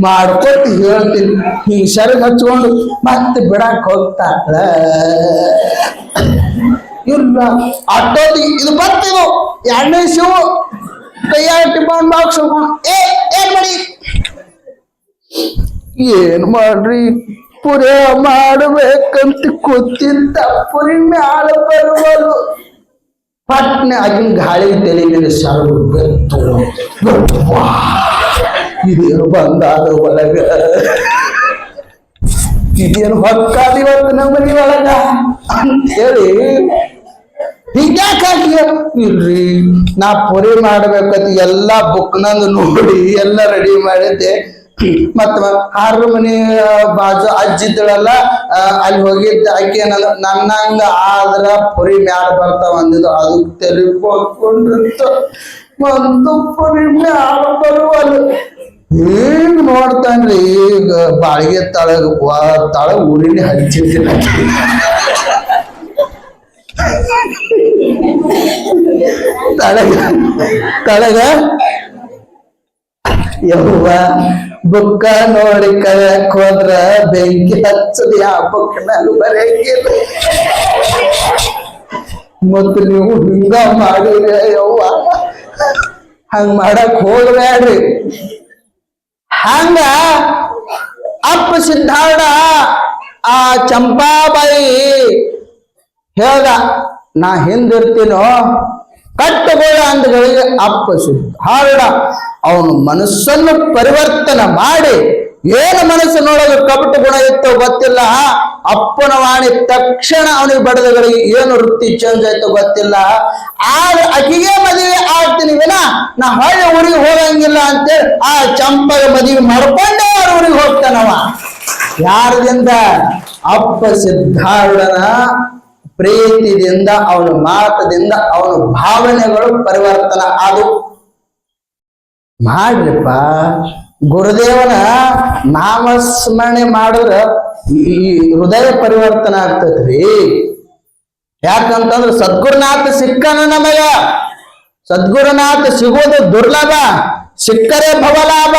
ಮಾಡ್ಕೊಟ್ಟು ಹೇಳ್ತೀನಿ. ಹಿಂಗ್ ಸೆರಗ್ ಹಚ್ಕೊಂಡು ಮತ್ತೆ ಬಿಡಾಕ್ ಹೋಗ್ತಾಳ. ಇಲ್ಲ ಅಟ್ಟೋದಿ ಇದು ಬರ್ತಿದು 2ನೇ ಶಿವು ಕೈಯಾಗ ಟಿಫನ್ ಬಾಕ್ಸ್ ಏನ್ ಮಾಡಿ ಏನ್ ಮಾಡ್ರಿ, ಪುರಿ ಮಾಡ್ಬೇಕಂತ ಕೂತಿದ್ದ ಪುರಿ ಮ್ಯಾಲ ಬರುವಲು ಪಟ್ನೆ ಆಗಿನ ಗಾಳಿ ತಲೆ ಮೇಲೆ ಸರಳು ಬೆತ್ತು. ಇದೇನು ಬಂದಾದ ಒಳಗ, ಇದೇನು ಹೊಕ್ಕಾದಿವತ್ತು ನಮ್ಮ ಮನಿ ಒಳಗ ಅಂತೇಳಿ ಹಿಂಗ್ಯಾಕಾಗಿ ಇಲ್ರಿ. ನಾ ಪುರಿ ಮಾಡ್ಬೇಕಂತ ಎಲ್ಲಾ ಬುಕ್ನಂದು ನೋಡಿ ಎಲ್ಲ ರೆಡಿ ಮಾಡಿದ್ದೆ. ಮತ್ತ ಹಾರ ಮನಿ ಬಾಜು ಅಜ್ಜಿದ್ದಳಲ್ಲ, ಅಲ್ಲಿ ಹೋಗಿದ್ದ. ಆಕೆ ಏನಂದ್ರ ನನ್ನಂಗ ಆದ್ರ ಪುರಿ ಮ್ಯಾಲ ಬರ್ತಾವ ಅಂದಿದ್ದು. ಅದು ತೆಲಿಕೊಂಡಿರ್ತ ಒಂದು ಪುರಿ ಮ್ಯಾಲ ಬರುವಲ್ಲ. ಈಗ ನೋಡ್ತಾನ್ರಿ, ಈಗ ಬಾಳಿಗೆ ತಳಗ ಊರಿನ ಹಚ್ಚಿದ್ದಿಲ್ಲ. ತಳಗ ಯವ್ವ ಬುಕ್ಕ ನೋಡಿ ಕಳ್ಯಾಕ್ ಹೋದ್ರ ಬೆಂಕಿ ಹಚ್ಚದ ಯಾವ ಬುಕ್ ನಾನು ಬರೆಯಂಗಿಲ್ಲ. ಮತ್ತ ನೀವು ಹಿಂಗ ಮಾಡಿರಿ ಯವ್ವ, ಹಂಗ ಮಾಡಕ್ ಹೋಗ್ಬೇಡ್ರಿ. ಹಂಗ ಅಪ್ಪ ಸಿದ್ಧಾರ್ಥ ಆ ಚಂಪಾಬಾಯಿ ಹೇಳ್ದ, ನಾ ಹಿಂದಿರ್ತೀನೋ ಕಟ್ಟುಗೋಳ ಅಂದಗಳಿಗೆ ಅಪ್ಪ ಸಿದ್ಧಾರ್ಥ ಅವನು ಮನಸ್ಸನ್ನು ಪರಿವರ್ತನೆ ಮಾಡಿ, ಏನು ಮನಸ್ಸಿನೊಳಗೆ ಕಪಟ ಗುಣ ಇತ್ತೋ ಗೊತ್ತಿಲ್ಲ, ಅಪ್ಪನ ವಾಣಿ ತಕ್ಷಣ ಅವನಿಗೆ ಬಡದಗಳಿಗೆ ಏನು ವೃತ್ತಿ ಚೇಂಜ್ ಆಯ್ತೋ ಗೊತ್ತಿಲ್ಲ. ಆದ್ರೆ ಅಕ್ಕಿಗೆ ಮದುವೆ ಆಗ್ತೀನಿ ವಿನ ನಾ ಹೊಳ್ಳಿ ಊರಿಗೆ ಹೋಗಂಗಿಲ್ಲ ಅಂತೇಳಿ ಆ ಚಂಪಗ ಮದುವೆ ಮಾಡ್ಕೊಂಡೇ ಅವ್ರ ಊರಿಗೆ ಹೋಗ್ತಾನವ. ಯಾರದಿಂದ? ಅಪ್ಪ ಸಿದ್ಧಾರ್ಢನ ಪ್ರೀತಿದಿಂದ, ಅವನ ಮಾತದಿಂದ ಅವನ ಭಾವನೆಗಳು ಪರಿವರ್ತನ ಅದು. ಮಾಡ್ರಿಪ್ಪ, ಗುರುದೇವನ ನಾಮಸ್ಮರಣೆ ಮಾಡಿದ್ರ ಈ ಹೃದಯ ಪರಿವರ್ತನ ಆಗ್ತದ್ರಿ. ಯಾಕಂತಂದ್ರ ಸದ್ಗುರುನಾಥ ಸಿಕ್ಕನ ನಮಗ, ಸದ್ಗುರುನಾಥ ಸಿಗೋದು ದುರ್ಲಭ, ಸಿಕ್ಕರೆ ಭವಲಾಭ.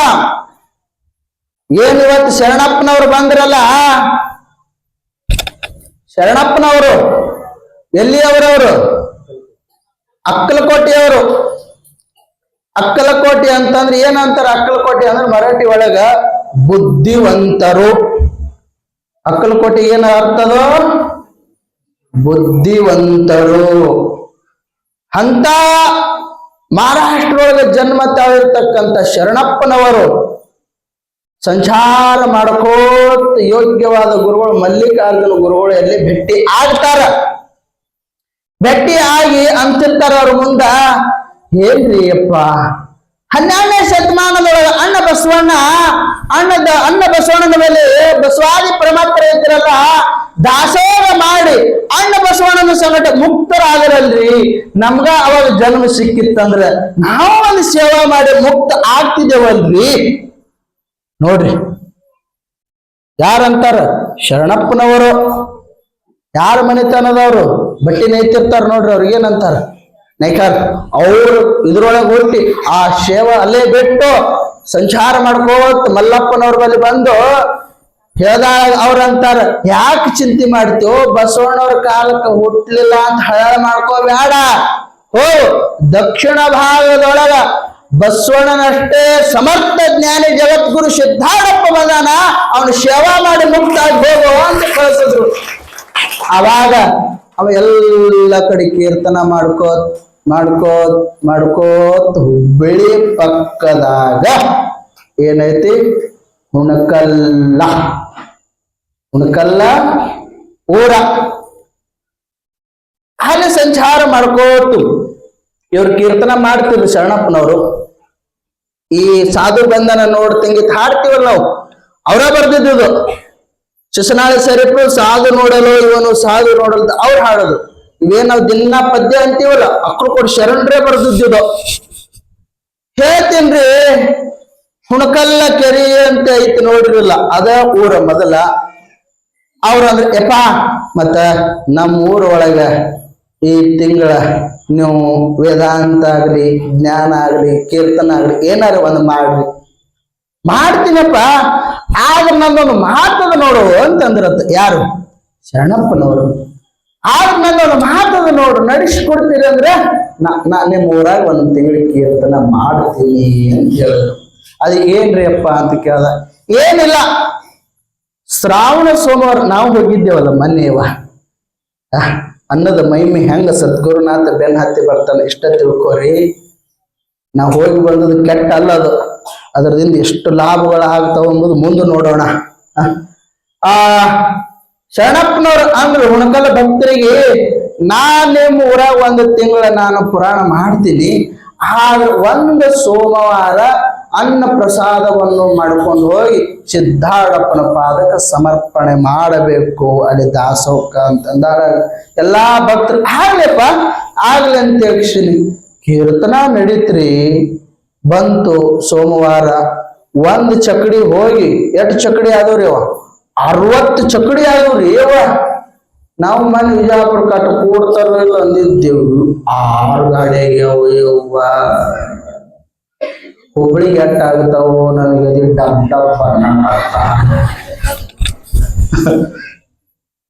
ಏನ್ ಇವತ್ತು ಶರಣಪ್ಪನವರು ಬಂದ್ರಲ್ಲ, ಶರಣಪ್ಪನವರು ಎಲ್ಲಿಯವರವರು? ಅಕ್ಕಲಕೋಟೆಯವರು. ಅಕ್ಕಲಕೋಟೆ ಅಂತಂದ್ರೆ ಏನಂತಾರ? ಅಕ್ಕಲಕೋಟೆ ಅಂದ್ರೆ ಮರಾಠಿ ಒಳಗ ಬುದ್ಧಿವಂತರು. ಅಕ್ಕಲಕೋಟೆ ಏನ ಅರ್ಥದೋ? ಬುದ್ಧಿವಂತರು. ಅಂತ ಮಹಾರಾಷ್ಟ್ರ ಒಳಗೆ ಜನ್ಮ ತಾಳಿರ್ತಕ್ಕಂಥ ಶರಣಪ್ಪನವರು ಸಂಚಾರ ಮಾಡ್ಕೋತ ಯೋಗ್ಯವಾದ ಗುರುಗಳು ಮಲ್ಲಿಕಾರ್ಜುನ ಗುರುಗಳು ಎಲ್ಲಿ ಭೇಟಿ ಆಗ್ತಾರ. ಭೇಟಿ ಆಗಿ ಅಂತಿರ್ತಾರ ಅವ್ರ ಮುಂದ, ಏನ್ರಿ ಅಪ್ಪ 12ನೇ ಶತಮಾನದೊಳಗ ಅಣ್ಣ ಬಸವಣ್ಣನ ಮೇಲೆ ಬಸವಾದಿ ಪ್ರಮಾತ್ರ ಇದ್ರಲ್ಲ, ದಾಸೋಹ ಮಾಡಿ ಅಣ್ಣ ಬಸವಣ್ಣನ ಸಂಗಟ ಮುಕ್ತರಾಗರಲ್ರಿ. ನಮ್ಗ ಅವಾಗ ಜನ್ಮ ಸಿಕ್ಕಿತ್ತಂದ್ರ ನಾವು ಒಂದು ಸೇವಾ ಮಾಡಿ ಮುಕ್ತ ಆಗ್ತಿದ್ದೇವಲ್ರಿ. ನೋಡ್ರಿ ಯಾರಂತಾರ? ಶರಣಪ್ಪನವರು. ಯಾರ ಮನೆತನದವರು? ಬಟ್ಟಿ ನೈತಿರ್ತಾರ ನೋಡ್ರಿ, ಅವ್ರಿಗೆ ಏನಂತಾರ? ನೈಕಾರ. ಅವ್ರು ಇದ್ರೊಳಗೆ ಹುಟ್ಟಿ ಆ ಸೇವಾ ಅಲ್ಲೇ ಬಿಟ್ಟು ಸಂಚಾರ ಮಾಡ್ಕೋತ ಮಲ್ಲಪ್ಪನವ್ರ ಬಳಿ ಬಂದು ಹೇಳ್ದಾಗ ಅವ್ರಂತಾರ, ಯಾಕೆ ಚಿಂತೆ ಮಾಡ್ತೀವೋ, ಬಸವಣ್ಣವ್ರ ಕಾಲಕ್ಕೆ ಹುಟ್ಲಿಲ್ಲ ಅಂತ ಹಳ ಮಾಡ್ಕೋಬೇಡ. ದಕ್ಷಿಣ ಭಾಗದೊಳಗ ಬಸವಣ್ಣನಷ್ಟೇ ಸಮರ್ಥ ಜ್ಞಾನಿ ಜಗದ್ಗುರು ಸಿದ್ಧಾರಪ್ಪ ಬಂದಾನ, ಅವನು ಸೇವಾ ಮಾಡಿ ಮುಕ್ತಾಗಿ ಹೋಗೋ ಅಂತ ಕಳಿಸಿದ್ರು. ಅವಾಗ ಅವ ಎಲ್ಲ ಕಡೆ ಕೀರ್ತನ ಮಾಡ್ಕೋತ್ ಹುಬ್ಬಳ್ಳಿ ಪಕ್ಕದಾಗ ಏನೈತಿ? ಹುಣಕಲ್ಲ ಊರ. ಅಲ್ಲಿ ಸಂಚಾರ ಮಾಡ್ಕೋತು ಇವ್ರು ಕೀರ್ತನ ಮಾಡ್ತಿದ್ರು ಶರಣಪ್ಪನವರು. ಈ ಸಾಧು ಬಂಧನ ನೋಡ್ತಂಗಿತ್ ಹಾಡ್ತೀವಲ್ಲ ನಾವು, ಅವರ ಬರ್ದಿದ್ದು. ಶಿಶನಾಳಿ ಸರಿಪು ಸಾಧು ನೋಡಲು ಇವನು ಸಾಧು ನೋಡಲು ಅವ್ರು ಹಾಡೋದು. ಇವೇನ್ ನಾವು ದಿನ ಪದ್ಯ ಅಂತೀವಲ್ಲ, ಅಕ್ಕಲಕೋಟೆ ಶರಣರೇ ಬರ್ದಿದ್ದು. ಹೇಳ್ತೀನ್ರಿ, ಹುಣಕಲ್ಲ ಕೆರಿ ಅಂತ ಐತಿ ನೋಡಿರಲ್ಲ, ಅದ ಊರ ಮೊದಲ. ಅವ್ರಂದ್ರೆ ಯಪ್ಪ, ಮತ್ತ ನಮ್ಮ ಊರ ಒಳಗ ಈ ತಿಂಗಳ ನೀವು ವೇದಾಂತ ಆಗ್ಲಿ, ಜ್ಞಾನ ಆಗ್ಲಿ, ಕೀರ್ತನ ಆಗ್ಲಿ ಏನಾರ ಒಂದು ಮಾಡ್ತೀನಪ್ಪ, ಆದ್ರೆ ನಂದೊಂದು ಮಾತದ ನೋಡು ಅಂತಂದ್ರತ್ತ. ಯಾರು? ಶರಣಪ್ಪನವರು. ಆದ್ರೆ ನಂದೊಂದು ಮಾತದ ನೋಡು, ನಡೆಸಿಕೊಡ್ತೀರಿ ಅಂದ್ರೆ ನಾ ನಿಮ್ಮ ಊರಾಗ ಒಂದು ತಿಂಗಳಿಗೆ ಕೀರ್ತನ ಮಾಡ್ತೀನಿ ಅಂತ ಹೇಳಿದ್ರು. ಅದು ಏನ್ರಿ ಅಪ್ಪ ಅಂತ ಕೇಳ್ದ. ಏನಿಲ್ಲ, ಶ್ರಾವಣ ಸೋಮವಾರ ನಾವು ಹೋಗಿದ್ದೇವಲ್ಲ ಮೊನ್ನೆವ, ಅನ್ನದ ಮೈಮೆ ಹೆಂಗ ಸದ್ಗುರುನಾಥ ಬೆನ್ ಹತ್ತಿ ಬರ್ತಾನೆ ಇಷ್ಟ ತಿಳ್ಕೋರಿ. ನಾವು ಹೋಗಿ ಬಂದದ್ದು ಕೆಟ್ಟ ಅಲ್ಲ, ಅದರದಿಂದ ಎಷ್ಟು ಲಾಭಗಳಾಗ್ತಾವ ಎಂಬುದು ಮುಂದೆ ನೋಡೋಣ. ಶರಣಪ್ಪನವ್ರು ಅಂದ್ರೆ ಹುಣಕಲ ಭಕ್ತರಿಗೆ, ನಿಮ್ಮ ಊರಾಗ ಒಂದು ತಿಂಗಳ ನಾನು ಪುರಾಣ ಮಾಡ್ತೀನಿ, ಆದ್ರೆ ಒಂದು ಸೋಮವಾರ ಅನ್ನ ಪ್ರಸಾದವನ್ನು ಮಾಡ್ಕೊಂಡು ಹೋಗಿ ಸಿದ್ಧಾರಪ್ಪನ ಪಾದಕ್ಕೆ ಸಮರ್ಪಣೆ ಮಾಡಬೇಕು ಅಲ್ಲಿ ದಾಸೋಕ ಅಂತಂದಾಗ ಎಲ್ಲಾ ಭಕ್ತರು ಆಗ್ಲಿಪ್ಪ ಆಗ್ಲಿ ಅಂತ ಹೇಳ್ತೀನಿ. ಕೀರ್ತನ ನಡೀತ್ರಿ. ಬಂತು ಸೋಮವಾರ, ಒಂದು ಚಕಡಿ ಹೋಗಿ ಎಷ್ಟು ಚಕಡಿ ಆದವ್ರಿ ಅವ? 60 ಚಕಡಿ ಆದವ್ರಿ ಅವ. ನಾವು ಮನೆ ವಿಜಾಪುರ ಕಟ್ಟು ಕೂಡ್ತಾರಲ್ಲ ಅಂದಿದ್ದೇವು. 6 ಗಾಡಿ ಆಗ್ಯಾವ. ಹುಬ್ಳಿಗೆ ಎಟ್ಟ ಆಗ್ತಾವೋ ನನಗೆ ಡಬ್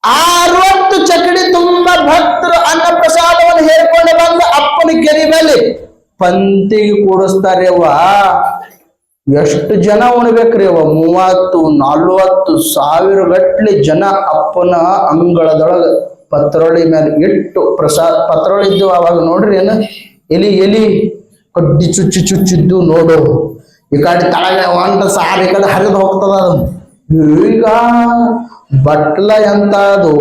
60 ಚಕಡಿ ತುಂಬಾ ಭಕ್ತರು ಅನ್ನ ಪ್ರಸಾದವನ್ನು ಹೇರ್ಕೊಂಡು ಬಂದು ಅಪ್ಪನ ಕೆರಿ ಮೇಲೆ ಪಂತಿಗೆ ಕೂಡಿಸ್ತಾರೆ ಅವ್ವ. ಎಷ್ಟು ಜನ ಉಣ್ಬೇಕ್ರಿ ಅವ? 30-40 ಸಾವಿರ ಗಟ್ಲೆ ಜನ ಅಪ್ಪನ ಅಂಗಳದೊಳಗ ಪತ್ರೊಳಿ ಮೇಲೆ ಇಟ್ಟು ಪ್ರಸಾದ. ಪತ್ರೊಳಿ ಇದ್ದು ಅವಾಗ ನೋಡ್ರಿ ಏನು ಎಲಿ ಕಡ್ಡಿ ಚುಚ್ಚಿದ್ದು ನೋಡು. ಈ ಕಡೆ ತಳಗ ಒಂಟ ಸಾರಿ ಈ ಕಡೆ ಹರಿದು ಹೋಗ್ತದ. ಅದು ಈಗ ಬಟ್ಲ ಎಂತದು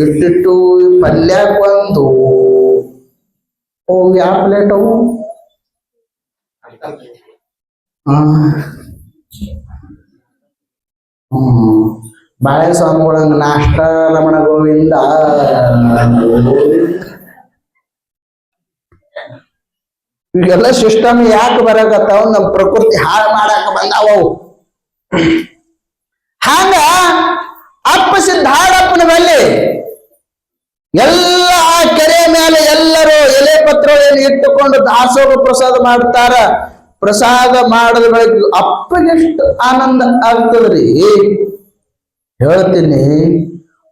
ಇಟ್ಟಿಟ್ಟು ಪಲ್ಯಾಕ ಒಂದು ಯಾವ ಪ್ಲೇಟ್ ಅವು ಬಾಳೆ ಸ್ವಾಮಿಗಳಂಗ ನಾಷ್ಟ ರಮಣ ಗೋವಿಂದ ಈಗೆಲ್ಲ ಸಿಸ್ಟಮ್ ಯಾಕೆ ಬರಕತ್ತಾವ? ನಮ್ ಪ್ರಕೃತಿ ಹಾಳು ಮಾಡಾಕ ಬಂದಾವು. ಹಂಗ ಅಪ್ಪ ಸಿದ್ಧಾರಪ್ಪನ ಬಲ್ಲಿ ಎಲ್ಲ ಆ ಕೆರೆ ಮೇಲೆ ಎಲ್ಲರೂ ಎಲೆ ಪತ್ರ ಎಲೆಯನ್ನು ಇಟ್ಟುಕೊಂಡು ದಾಸೋಹ ಪ್ರಸಾದ ಮಾಡ್ತಾರ. ಪ್ರಸಾದ ಮಾಡಿದ ಬಳಿಕ ಅಪ್ಪಗೆಷ್ಟು ಆನಂದ ಆಗ್ತದ್ರಿ. ಹೇಳ್ತೀನಿ,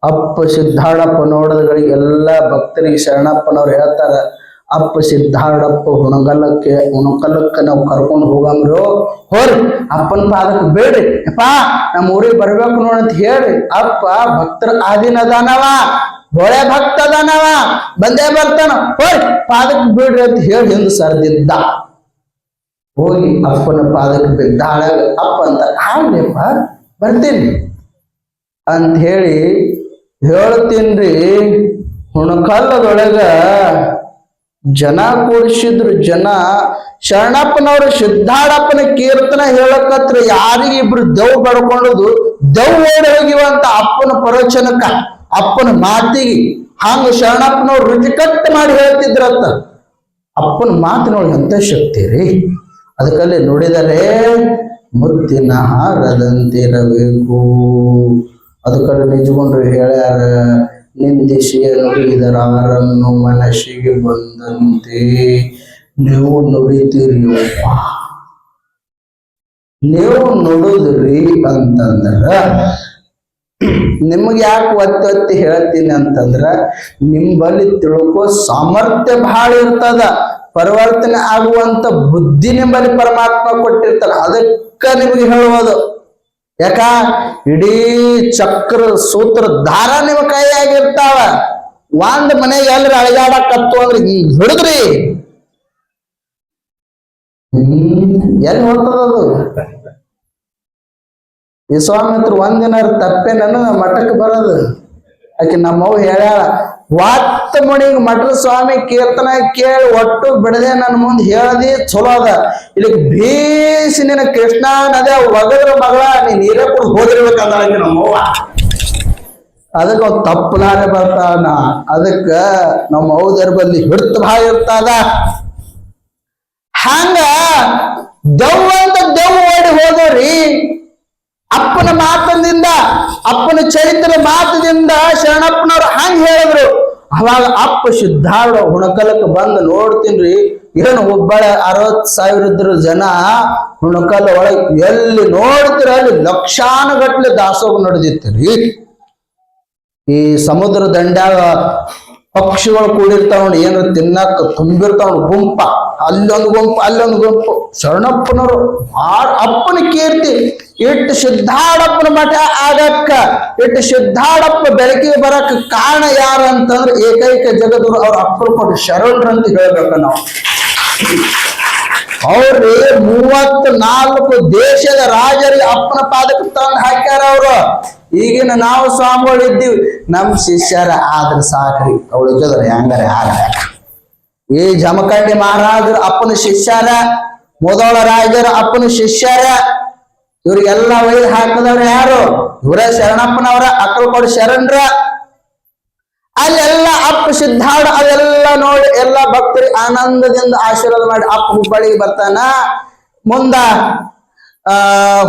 ಅಪ್ಪ ಸಿದ್ಧಾಳಪ್ಪ ನೋಡಿದಗಳಿಗೆ ಎಲ್ಲ ಭಕ್ತರಿಗೆ ಶರಣಪ್ಪನವ್ರು ಹೇಳ್ತಾರ, ಅಪ್ಪ ಸಿದ್ಧಾಳಪ್ಪ ಹುಣಕಲಕ್ಕೆ ನಾವು ಕರ್ಕೊಂಡು ಹೋಗಂಬ್ರು, ಹೋರಿ ಅಪ್ಪನ ಪಾದಕ್ಕೆ ಬೇಡ್ರಿ, ಅಪ್ಪಾ ನಮ್ಮ ಊರಿಗೆ ಬರ್ಬೇಕು ನೋಡಂತ ಹೇಳ್ರಿ. ಅಪ್ಪ ಭಕ್ತರ ಆದಿನದಾನವ, ಒಳ್ಳೆ ಭಕ್ತ ಅದಾನವ, ಬಂದೇ ಬರ್ತಾನ, ಹೋರಿ ಪಾದಕ್ಕೆ ಬೇಡ್ರಿ ಅಂತ ಹೇಳಿ ಹಿಂದೆ ಸರ್ದಿದ್ದ. ಹೋಗಿ ಅಪ್ಪನ ಪಾದಕ್ಕೆ ಬಿದ್ದಾಳಾಗ ಅಪ್ಪ ಅಂತ ಆಗ್ಲಿಪ್ಪ ಬರ್ತೀನಿ ಅಂತ ಹೇಳಿ ಹೇಳ್ತೀನ್ರಿ. ಹುಣಕಲ್ಲದೊಳಗ ಜನ ಕೂಡಿಸಿದ್ರು. ಜನ ಶರಣಪ್ಪನವರು ಸಿದ್ಧಾಳಪ್ಪನ ಕೀರ್ತನ ಹೇಳಕತ್ರ ಯಾರಿಗಿಬ್ರು ದೆವ್ ಬಡ್ಕೊಂಡದು ದೆವ್ ಓಡಿ ಹೋಗಿವಂತ ಅಪ್ಪನ ಪ್ರವಚನಕ್ಕ, ಅಪ್ಪನ ಮಾತಿಗೆ. ಹಂಗ ಶರಣಪ್ಪನವ್ರು ರುಚಿಕಟ್ಟು ಮಾಡಿ ಹೇಳ್ತಿದ್ರತ್ತ. ಅಪ್ಪನ ಮಾತಿನೊಳಗೆ ಎಂತ ಶಕ್ತಿ ರೀ. ಅದಕ್ಕಲ್ಲಿ ನುಡಿದರೆ ಮುತ್ತಿನ ಹಾರದಂತಿರಬೇಕು. ಅದಕ್ಕಲ್ಲಿ ನಿಜಗೊಂಡ್ರು ಹೇಳ್ಯಾರ, ನಿಂದಿಸಿಯ ನುಡಿದರಾರನ್ನು ಮನಸ್ಸಿಗೆ ಬಂದಂತೆ ನೀವು ನುಡಿತೀರಿಯಪ್ಪ. ನೀವು ನುಡಿದ್ರಿ ಅಂತಂದ್ರ ನಿಮ್ಗೆ ಯಾಕೆ ಒತ್ತಿ ಹೇಳ್ತೀನಿ ಅಂತಂದ್ರ ನಿಂಬಲ್ಲಿ ತಿಳ್ಕೋ ಸಾಮರ್ಥ್ಯ ಬಹಳ ಇರ್ತದ. ಪರಿವರ್ತನೆ ಆಗುವಂತ ಬುದ್ಧಿ ನಿಂಬಲ್ಲಿ ಪರಮಾತ್ಮ ಕೊಟ್ಟಿರ್ತಾರ. ಅದಕ್ಕ ನಿಮ್ಗೆ ಹೇಳುವುದು. ಯಾಕ ಇಡೀ ಚಕ್ರ ಸೂತ್ರ ದಾರ ನಿಮ್ಮ ಕೈಯಾಗಿರ್ತಾವ. ಒಂದ್ ಮನೆಗೆ ಎಲ್ರ ಅಳಗಾಡಕತ್ತು ಅಂದ್ರೆ ಹಿಂಗ್ ಹಿಡಿದ್ರಿ ಎಲ್ಲಿ ಹೊರ್ತದದು. ವಿಶ್ವಾಮಿತ್ರ ಒಂದಿನ ತಪ್ಪೇನ ಮಠಕ್ಕೆ ಬರೋದು. ಆಕೆ ನಮ್ಮವ್ ಹೇಳ್ಯಾಳ, ವಾತ್ ಮುಣಿಗ್ ಮಠದ ಸ್ವಾಮಿ ಕೀರ್ತನ ಕೇಳಿ ಒಟ್ಟು ಬಿಡದೆ ನನ್ನ ಮುಂದೆ ಹೇಳ್ದಿ ಚಲೋ ಅದ. ಇಲ್ಲಿ ಭೀಸಿ ನಿನ್ನ ಕೃಷ್ಣ ನದಿ ಒಗದ್ರ ಮಗಳ ನೀ ನೀರೇ ಕುಡ್ ಹೋಗಿರ್ಬೇಕಂದ ನಮ್ಮವ್ವ. ಅದಕ್ಕ ಅವ್ ತಪ್ಪಲಾರೆ ಬರ್ತಾನ. ಅದಕ್ಕ ನಮ್ಮ ಔದರ್ ಬಲ್ಲಿ ಹಿಡ್ತ ಭಾಳ ಇರ್ತದ. ಹಂಗ ದೆವ್ವ ಅಂತ ದೆವ್ವ ಓಡಿ ಹೋದ್ರಿ. ಅಪ್ಪನ ಮಾತದಿಂದ, ಅಪ್ಪನ ಚರಿತ್ರೆ ಮಾತದಿಂದ ಶರಣಪ್ಪನವ್ರು ಹಂಗ ಹೇಳಿದ್ರು. ಅವಾಗ ಅಪ್ಪ ಸಿದ್ಧಾಳ ಹುಣಕಲಕ್ಕೆ ಬಂದು ನೋಡ್ತೀನ್ರಿ, ಏನು ಹುಬ್ಬಳ್ಳ 60,000 ಇದ್ರು ಜನ ಹುಣಕಲ ಒಳಗೆ ಎಲ್ಲಿ ನೋಡ್ತೀರ ಅಲ್ಲಿ ಲಕ್ಷಾನುಗಟ್ಲೆ ದಾಸೋಹ ನಡೆದಿತ್ರಿ. ಈ ಸಮುದ್ರ ದಂಡ್ಯಾಗ ಪಕ್ಷಿಗಳು ಕೂಡಿರ್ತಾವ ನೋಡಿ, ಏನಾರ ತಿನ್ನಕ್ ತುಂಬಿರ್ತಾವ ಗುಂಪ, ಅಲ್ಲೊಂದು ಗುಂಪು ಅಲ್ಲೊಂದು ಗುಂಪು. ಶರಣಪ್ಪನವರು ಅಪ್ಪನ ಕೀರ್ತಿ ಇಟ್ಟು ಸಿದ್ಧಾಳಪ್ಪನ ಮಠ ಆಗಕ್ಕ, ಇಟ್ಟು ಸಿದ್ಧಾಳಪ್ಪ ಬೆಳಕಿಗೆ ಬರಕ್ ಕಾರಣ ಯಾರು ಅಂತಂದ್ರೆ ಏಕೈಕ ಜಗದ್ಗುರು ಅವ್ರ ಅಪ್ಪರು ಕೊಟ್ಟು ಶರಣರಂತ ಹೇಳ್ಬೇಕ ನಾವು. ಅವ್ರಿ 34 ದೇಶದ ರಾಜರಿಗೆ ಅಪ್ಪನ ಪಾದಕ್ಕೆ ತಂದು ಹಾಕ್ಯಾರ ಅವ್ರು. ಈಗಿನ ನಾವು ಸ್ವಾಮಿಗಳು ಇದ್ದೀವಿ, ನಮ್ ಶಿಷ್ಯರ ಆದ್ರ ಸಾಕ್ರಿ, ಅವಳು ಜೋದ್ರ ಹೆಂಗಾರ ಯಾರ. ಈ ಜಮಖಂಡಿ ಮಹಾರಾಜರು ಅಪ್ಪನ ಶಿಷ್ಯರ, ಮೊದಲ ರಾಜರು ಅಪ್ಪನ ಶಿಷ್ಯರ. ಇವ್ರಿಗೆಲ್ಲ ಒಯ್ದು ಹಾಕಿದವ್ರ ಯಾರು? ಇವರೇ ಶರಣಪ್ಪನವರ, ಅಕ್ಕಲ್ಕೊಡ ಶರಣರ. ಅಲ್ಲೆಲ್ಲ ಅಪ್ಪ ಸಿದ್ಧಾಳ ಅದೆಲ್ಲ ನೋಡಿ ಎಲ್ಲ ಭಕ್ತರಿಗೆ ಆನಂದದಿಂದ ಆಶೀರ್ವಾದ ಮಾಡಿ ಅಪ್ಪ ಹುಬ್ಬಳ್ಳಿಗೆ ಬರ್ತಾನ. ಮುಂದ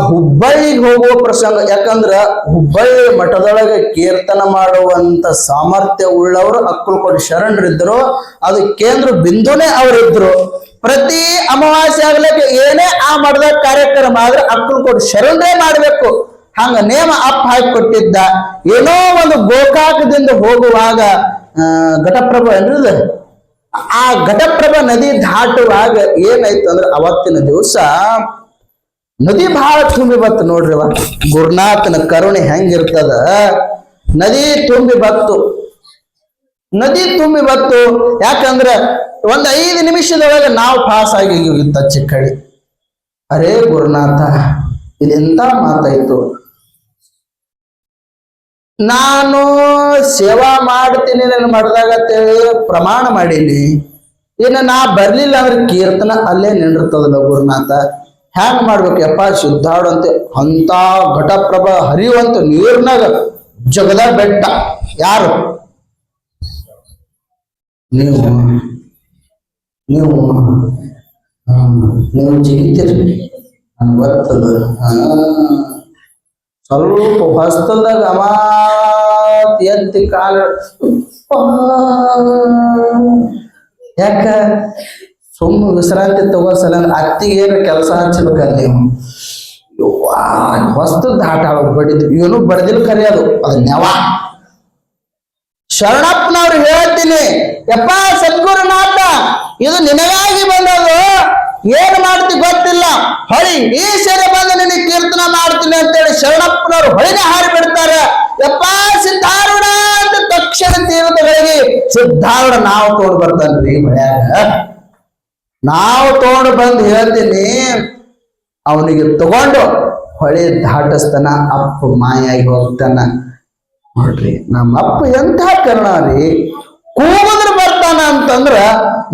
ಹುಬ್ಬಳ್ಳಿಗೆ ಹೋಗುವ ಪ್ರಸಂಗ. ಯಾಕಂದ್ರ ಹುಬ್ಬಳ್ಳಿ ಮಠದೊಳಗೆ ಕೀರ್ತನ ಮಾಡುವಂತ ಸಾಮರ್ಥ್ಯ ಉಳ್ಳವರು ಅಕ್ಕಲ್ಕೊಡ ಶರಣರಿದ್ರು. ಅದು ಕೇಂದ್ರ ಬಿಂದುನೇ ಅವರಿದ್ರು. ಪ್ರತಿ ಅಮಾವಾಸ್ಯೆ ಆಗ್ಲಿಕ್ಕೆ ಏನೇ ಆ ಮಠದ ಕಾರ್ಯಕ್ರಮ ಆದ್ರೆ ಅಕ್ಕಲ್ಕೊಡ ಶರಣರೇ ಮಾಡ್ಬೇಕು. ಹಂಗ ನೇಮ ಅಪ್ಪ ಹಾಕಿ ಕೊಟ್ಟಿದ್ದ. ಏನೋ ಒಂದು ಗೋಕಾಕದಿಂದ ಹೋಗುವಾಗ ಘಟಪ್ರಭಾ ಏನ್ರಿದ, ಆ ಘಟಪ್ರಭಾ ನದಿ ದಾಟುವಾಗ ಏನಾಯ್ತು ಅಂದ್ರೆ ಅವತ್ತಿನ ದಿವಸ ನದಿ ಬಹಳ ತುಂಬಿ ಬತ್ತು ನೋಡ್ರಿ. ಗುರುನಾಥನ ಕರುಣೆ ಹೆಂಗಿರ್ತದ. ನದಿ ತುಂಬಿ ಬತ್ತು, ನದಿ ತುಂಬಿ ಬತ್ತು. ಯಾಕಂದ್ರ ಒಂದ್ 5 ನಿಮಿಷದೊಳಗೆ ನಾವು ಪಾಸ್ ಆಗಿ ಚಿಕ್ಕಡಿ. ಅರೇ ಗುರುನಾಥ, ಇದೆಂತ ಮಾತಾಯ್ತು. ನಾನು ಸೇವಾ ಮಾಡ್ತೀನಿ ನನ್ನ ಮಠದಾಗತ್ತೇಳಿ ಪ್ರಮಾಣ ಮಾಡೀನಿ. ಇನ್ನು ನಾ ಬರ್ಲಿಲ್ಲ ಅಂದ್ರೆ ಕೀರ್ತನ ಅಲ್ಲೇ ನಿಂಡಿರ್ತದಲ್ಲ ಗುರುನಾಥ, ಹ್ಯಾಂಗ ಮಾಡ್ಬೇಕಪ್ಪ? ಸಿದ್ಧಾಡಂತೆ ಅಂತ ಘಟಪ್ರಭಾ ಹರಿಯುವಂತ ನೀರ್ನಾಗ ಜಗದ ಬೆಟ್ಟ. ಯಾರು ನೀವು? ನೀವು ನೀವು ಜಿಗಿತೀರಿ ಗೊತ್ತದ. ಸ್ವಲ್ಪ ಹೊಸ್ತಲ್ದಾಗ ಅಮಾತ್ ಎತ್ತಿ ಕಾಲ ಯಾಕ ಸುಮ್ಮ ವಿಶ್ರಾಂತಿ ತಗೋ ಸಲ ಅತ್ತಿಗೆ ಏನು ಕೆಲಸ ಹಚ್ಚಬೇಕಲ್ಲಿ ವಸ್ತು ದಾಟ ಬಡಿದು ಇವನು ಬಡದಿಲ್ ಕರೆಯೋದು ಅದು ನೆವ. ಶರಣಪ್ಪನವ್ರು ಹೇಳ್ತೀನಿ, ಯಪ್ಪ ಸದ್ಗುರುನಾಥ ಇದು ನಿನಗಾಗಿ ಬಂದದು, ಏನ್ ಮಾಡ್ತಿ ಗೊತ್ತಿಲ್ಲ, ಹೊಳಿ ಈ ಸರಿ ಬಂದು ನಿನಗೆ ಕೀರ್ತನ ಮಾಡ್ತೀನಿ ಅಂತೇಳಿ ಶರಣಪ್ಪನವ್ರು ಹೊಳಿನ ಹಾರಿ ಬಿಡ್ತಾರೆ. ಯಪ್ಪ ಸಿದ್ಧಾರೂಢ ಅಂತ ತಕ್ಷಣ ತೀರ್ಥಗಳಿಗೆ ಸಿದ್ಧಾರೂಢ ನಾವು ತಗೊಂಡು ಬರ್ತಾನ್ರಿ ಮಳ್ಯಾಗ. ನಾವು ತಗೊಂಡು ಬಂದು ಹೇಳ್ತೀನಿ, ಅವನಿಗೆ ತಗೊಂಡು ಹೊಳೆ ದಾಟಿಸ್ತಾನ, ಅಪ್ಪ ಮಾಯಾಗಿ ಹೋಗ್ತಾನ. ನೋಡ್ರಿ ನಮ್ಮ ಅಪ್ಪ ಎಂಥ ಕರ್ಣ ರೀ, ಕೂಗಿದ್ರೆ ಬರ್ತಾನ ಅಂತಂದ್ರ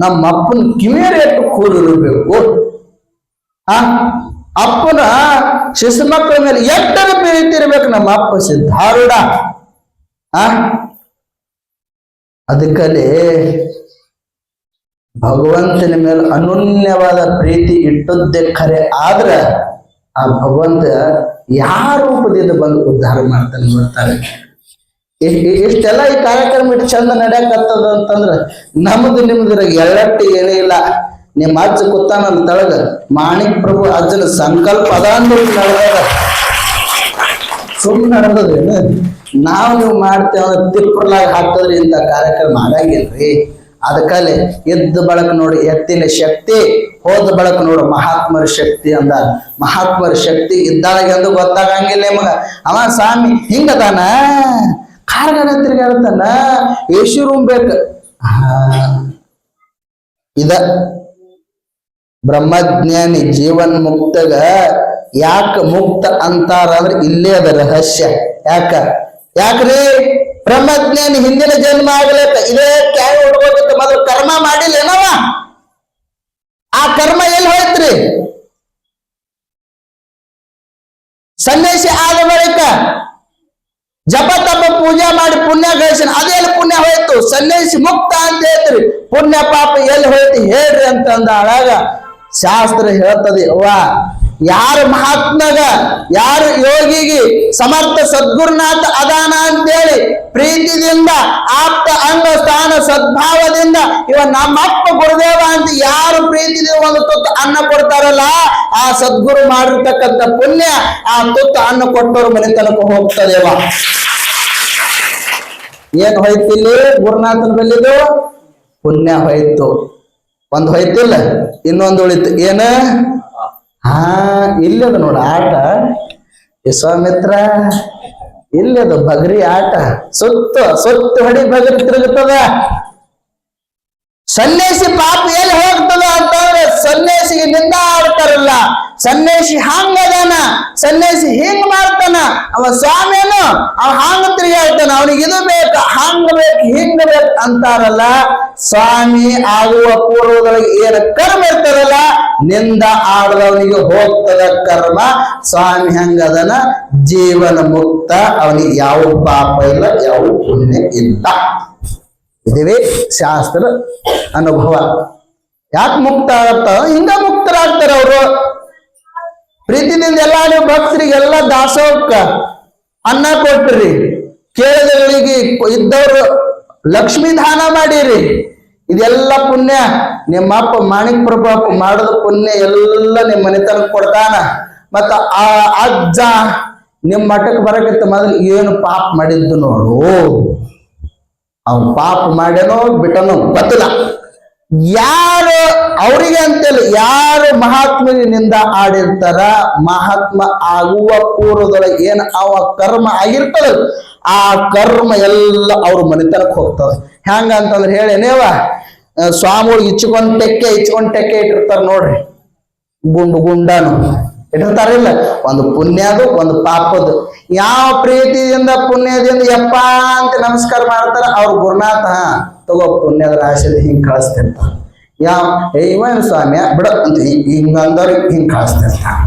ನಮ್ಮ ಅಪ್ಪನ ಕಿವಿಯರ್ ಎಷ್ಟು ಕೂಡಿರ್ಬೇಕು. ಅಪ್ಪನ ಶಿಶು ಮಕ್ಕಳ ಮೇಲೆ ಎಟ್ಟರ ಪ್ರೀತಿ ಇರ್ಬೇಕು ನಮ್ಮ ಅಪ್ಪ ಸಿದ್ಧಾರೂಢ. ಅದಕ್ಕಲ್ಲಿ ಭಗವಂತನ ಮೇಲೆ ಅನನ್ಯವಾದ ಪ್ರೀತಿ ಇಟ್ಟದ್ದೇ ಖರೆ. ಆದ್ರ ಆ ಭಗವಂತ ಯಾವ ರೂಪದಿಂದ ಬಂದು ಉದ್ಧಾರ ಮಾಡ್ತಾನೆ ನೋಡ್ತಾರೆ. ಇಷ್ಟೆಲ್ಲ ಈ ಕಾರ್ಯಕ್ರಮ ಇಟ್ಟು ಚಂದ ನಡೆಯಕತ್ತದ ಅಂತಂದ್ರ ನಮ್ದು ನಿಮ್ದ್ರಾಗ ಎಳ್ಳಟ್ಟು ಏನೇ ಇಲ್ಲ. ನಿಮ್ಮ ಅಜ್ಜ ಕೂತಾನಲ್ಲ ತಳಗ, ಮಾಣಿಕ್ ಪ್ರಭು ಅಜ್ಜನ ಸಂಕಲ್ಪ ಅದ ಅಂದ್ರೆ ನಡೆದ ಸುಮ್ಮನೆ ನಡೆದದೇನು. ನೀವು ಮಾಡ್ತೇವ ತಿಪ್ಪರ್ಲಾಗ ಹಾಕಿದ್ರಿ ಇಂಥ ಕಾರ್ಯಕ್ರಮ ಆಗಂಗಿಲ್ರಿ. ಅದಕ್ಕಲ್ಲಿ ಎದ್ದ ಬಳಕ ನೋಡಿ ಎತ್ತಿನ ಶಕ್ತಿ, ಹೋದ ಬಳಕ ನೋಡು ಮಹಾತ್ಮರ ಶಕ್ತಿ ಅಂದ. ಮಹಾತ್ಮರ ಶಕ್ತಿ ಇದ್ದಾಳಗೆ ಎಂದು ಗೊತ್ತಾಗಂಗಿಲ್ಲ ನಿಮಗ. ಅವ ಸ್ವಾಮಿ ಹಿಂಗದಾನ, ಕಾರ್ಗಡ ತಿರ್ಗಾಡ್ತಾನ, ಏಸು ರೂಮ್ ಬೇಕ. ಇದ ಬ್ರಹ್ಮಜ್ಞಾನಿ ಜೀವನ್ ಮುಕ್ತಗ ಯಾಕ ಮುಕ್ತ ಅಂತಾರ ಅಂದ್ರೆ ಇಲ್ಲೇ ಅದ ರಹಸ್ಯ. ಯಾಕ್ರಿ ಬ್ರಹ್ಮಜ್ಞಾನಿ ಹಿಂದಿನ ಜನ್ಮ ಆಗ್ಲೇಕ ಇದೇ ಕ್ಯಾಯ್ ಹುಡ್ಕೋತ ಮೊದಲು ಕರ್ಮ ಮಾಡಿಲ್ಲ ಏನವ, ಆ ಕರ್ಮ ಎಲ್ಲಿ ಹೋಯ್ತ್ರಿ? ಸನ್ಯಾಸಿ ಆದ ಬಳಿಕ ಜಪ ತಪ ಪೂಜಾ ಮಾಡಿ ಪುಣ್ಯ ಗಳಿಸಿನ, ಅದೆಲ್ಲಿ ಪುಣ್ಯ ಹೋಯ್ತು? ಸನ್ಯಾಸಿ ಮುಕ್ತ ಅಂತ ಹೇಳ್ತೀರಿ, ಪುಣ್ಯ ಪಾಪ ಎಲ್ಲಿ ಹೋಯ್ತು ಹೇಳ್ರಿ ಅಂತ ಅಂದಾಗ ಶಾಸ್ತ್ರ ಹೇಳ್ತದೆ. ಅವ್ವ ಯಾರು ಮಹಾತ್ಮಗ, ಯಾರು ಯೋಗಿಗೆ ಸಮರ್ಥ ಸದ್ಗುರುನಾಥ ಅದಾನ ಅಂತೇಳಿ ಪ್ರೀತಿದಿಂದ ಆಪ್ತ ಅಂಗ ಸ್ಥಾನ ಸದ್ಭಾವದಿಂದ ಇವ ನಮ್ಮಪ್ಪ ಗುರುದೇವ ಅಂತ ಯಾರು ಪ್ರೀತಿದಿಂದ ಒಂದು ತುತ್ತು ಅನ್ನ ಕೊಡ್ತಾರಲ್ಲ, ಆ ಸದ್ಗುರು ಮಾಡಿರ್ತಕ್ಕಂಥ ಪುಣ್ಯ ಆ ತುತ್ತು ಅನ್ನ ಕೊಟ್ಟವ್ರ ಮನೆತನಕ ಹೋಗ್ತದೇವ. ಏನ್ ಹೋಯ್ತಿಲ್ಲಿ ಗುರುನಾಥನ ಬಲ್ಲಿದು? ಪುಣ್ಯ ಹೋಯ್ತು. ಒಂದು ಹೋಯ್ತಿಲ್ಲ, ಇನ್ನೊಂದು ಉಳಿತು. ಏನ? ಇಲ್ಲದ ನೋಡ ಆಟ ವಿಶ್ವಾಮಿತ್ರ, ಇಲ್ಲದು ಬಗರಿ ಆಟ. ಸುತ್ತು ಹೊಡಿ ಬಗರಿ ತಿರುಗುತ್ತದ. ಸನ್ಯಾಸಿ ಪಾಪ ಎಲ್ಲಿ ಹೋಗ್ತದ ಅಂತಂದ್ರೆ ಸನ್ಯಾಸಿಗೆ ನಿಂದ ಆಡ್ತಾರಲ್ಲ, ಸನ್ಯಾಸಿ ಹಂಗದಾನ, ಸನ್ಯಾಸಿ ಹಿಂಗ್ ಮಾಡ್ತಾನ, ಅವ ಸ್ವಾಮಿಯನು ಅವ ಹಂಗ ತಿರುಗಾಡ್ತಾನ, ಅವನಿಗೆ ಇದು ಬೇಕು ಹಂಗ ಬೇಕು ಹಿಂಗ ಬೇಕು ಅಂತಾರಲ್ಲ. ಸ್ವಾಮಿ ಆಗುವ ಪೂರ್ವದೊಳಗೆ ಏನ ಕರ್ಮ ಇರ್ತದಲ್ಲ, ನಿಂದ ಆಡದವನಿಗೆ ಹೋಗ್ತದ ಕರ್ಮ. ಸ್ವಾಮಿ ಹಂಗದನ, ಜೀವನ ಮುಕ್ತ, ಅವನಿಗೆ ಯಾವ ಪಾಪ ಇಲ್ಲ, ಯಾವ ಪುಣ್ಯ ಇಲ್ಲ. ಇದೇ ಶಾಸ್ತ್ರ ಅನುಭವ. ಯಾಕೆ ಮುಕ್ತ ಆಗತ್ತ? ಹಿಂಗ ಮುಕ್ತರಾಗ್ತಾರ ಅವರು. ಪ್ರೀತಿದಿಂದ ಎಲ್ಲಾ ನೀವು ಭಕ್ತರಿಗೆಲ್ಲ ದಾಸೋಹಕ್ಕ ಅನ್ನ ಕೊಟ್ರಿ, ಕೇಳಿದಗಳಿಗೆ ಇದ್ದವ್ರು ಲಕ್ಷ್ಮೀ ದಾನ ಮಾಡಿರಿ. ಇದೆಲ್ಲ ಪುಣ್ಯ ನಿಮ್ಮ ಅಪ್ಪ ಮಾಣಿಕ್ ಪ್ರಭು ಅಪ್ಪ ಮಾಡೋದು ಪುಣ್ಯ ಎಲ್ಲ ನಿಮ್ಮ ಮನೆತನ ಕೊಡ್ತಾನ. ಮತ್ತ ಆ ಅಜ್ಜ ನಿಮ್ಮ ಮಠಕ್ಕೆ ಬರಕ್ಕಿಂತ ಮೊದಲು ಏನು ಪಾಪ ಮಾಡಿದ್ದು ನೋಡು. ಅವ್ನು ಪಾಪ ಮಾಡ್ಯಾನೋ ಬಿಟ್ಟನೋ ಗೊತ್ತಿಲ್ಲ. ಯಾರು ಅವ್ರಿಗೆ ಅಂತೇಳಿ ಯಾರು ಮಹಾತ್ಮನಿಂದ ಆಡಿರ್ತಾರ, ಮಹಾತ್ಮ ಆಗುವ ಪೂರ್ವದೊಳಗೆ ಏನ್ ಅವ ಕರ್ಮ ಆಗಿರ್ತದ, ಆ ಕರ್ಮ ಎಲ್ಲ ಅವ್ರ ಮನೆತನಕ್ಕೆ ಹೋಗ್ತದ. ಹೆಂಗ ಅಂತಂದ್ರೆ ಹೇಳೇನೇವ, ಸ್ವಾಮಿಗಳು ಇಚ್ಕೊಂಡ್ ಟೆಕ್ಕೆ ಇಟ್ಟಿರ್ತಾರ ನೋಡ್ರಿ, ಗುಂಡನು ಇಟ್ಟಿರ್ತಾರಿಲ್ಲ. ಒಂದು ಪುಣ್ಯದು ಒಂದು ಪಾಪದು. ಯಾವ ಪ್ರೀತಿಯಿಂದ ಪುಣ್ಯದಿಂದ ಯಪ್ಪ ಅಂತ ನಮಸ್ಕಾರ ಮಾಡ್ತಾರ, ಅವ್ರ ಗುರುನಾಥ ತಗೋ ಪುಣ್ಯದ ರಾಶಿಯಲ್ಲಿ ಹಿಂಗ್ ಕಳಿಸ್ತಿರ್ತಾರ. ಇವನ್ ಸ್ವಾಮಿಯ ಬಿಡ ಅಂತ ಹಿಂಗಂದವ್ರಿಗೆ ಹಿಂಗ್ ಕಳಿಸ್ತಿರ್ತಾರ.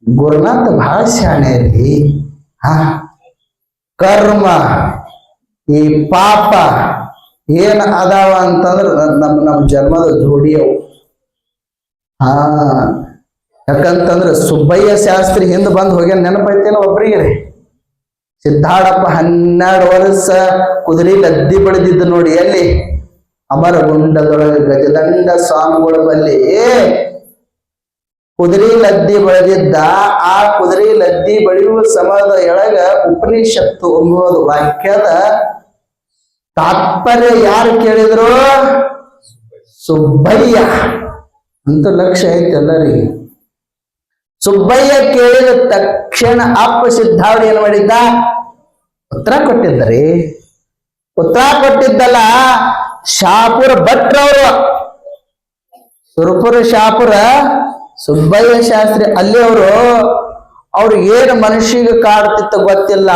ಗುರುನಾಥ ಬಹಳ ಶಾಣೆ ರೀ. ಕರ್ಮ ಈ ಪಾಪ ಏನ್ ಅದಾವ ಅಂತಂದ್ರ ನಮ್ಮ ಜನ್ಮದ ಜೋಡಿಯವು. ಯಾಕಂತಂದ್ರ ಸುಬ್ಬಯ್ಯ ಶಾಸ್ತ್ರಿ ಹಿಂದ್ ಬಂದ್ ಹೋಗ್ಯಾನ, ನೆನಪೈತೇನೋ ಒಬ್ರಿಗೆ ರೀ. ಸಿದ್ಧಾಡಪ್ಪ 12 ವರ್ಷ ಕುದುರೆ ಲದ್ದಿ ಬೆಳೆದಿದ್ದು ನೋಡಿ. ಎಲ್ಲಿ? ಅಮರಗುಂಡದೊಳಗೆ ಗಜದಂಡ ಸ್ವಾಮಿಗಳ ಬಲ್ಲಿ ಕುದುರೆ ಲದ್ದಿ ಬೆಳೆದಿದ್ದ. ಆ ಕುದುರೆ ಲದ್ದಿ ಬೆಳೆಯುವ ಸಮಯದ ಎಳಗ ಉಪನಿಷತ್ತು ಎಂಬುದು ವಾಕ್ಯದ ತಾತ್ಪರ್ಯ ಯಾರು ಕೇಳಿದ್ರು? ಸುಬ್ಬಯ್ಯ ಅಂತ ಲಕ್ಷ್ಯ ಐತೆ ಎಲ್ಲರಿಗೆ. ಸುಬ್ಬಯ್ಯ ಕೇಳಿದ ತಕ್ಷಣ ಅಪ್ಪ ಸಿದ್ಧಾವಳಿ ಏನ್ ಮಾಡಿದ್ದ? ಉತ್ತರ ಕೊಟ್ಟಿದ್ದರಿ. ಉತ್ತರ ಕೊಟ್ಟಿದ್ದಲ್ಲ ಶಾಪುರ ಭಟ್ರವರು, ಸುರಪುರ ಶಾಪುರ ಸುಬ್ಬಯ್ಯ ಶಾಸ್ತ್ರಿ ಅಲ್ಲಿ ಅವ್ರು ಏನು ಮನುಷ್ಯಗೆ ಕಾಡ್ತಿತ್ತ ಗೊತ್ತಿಲ್ಲ.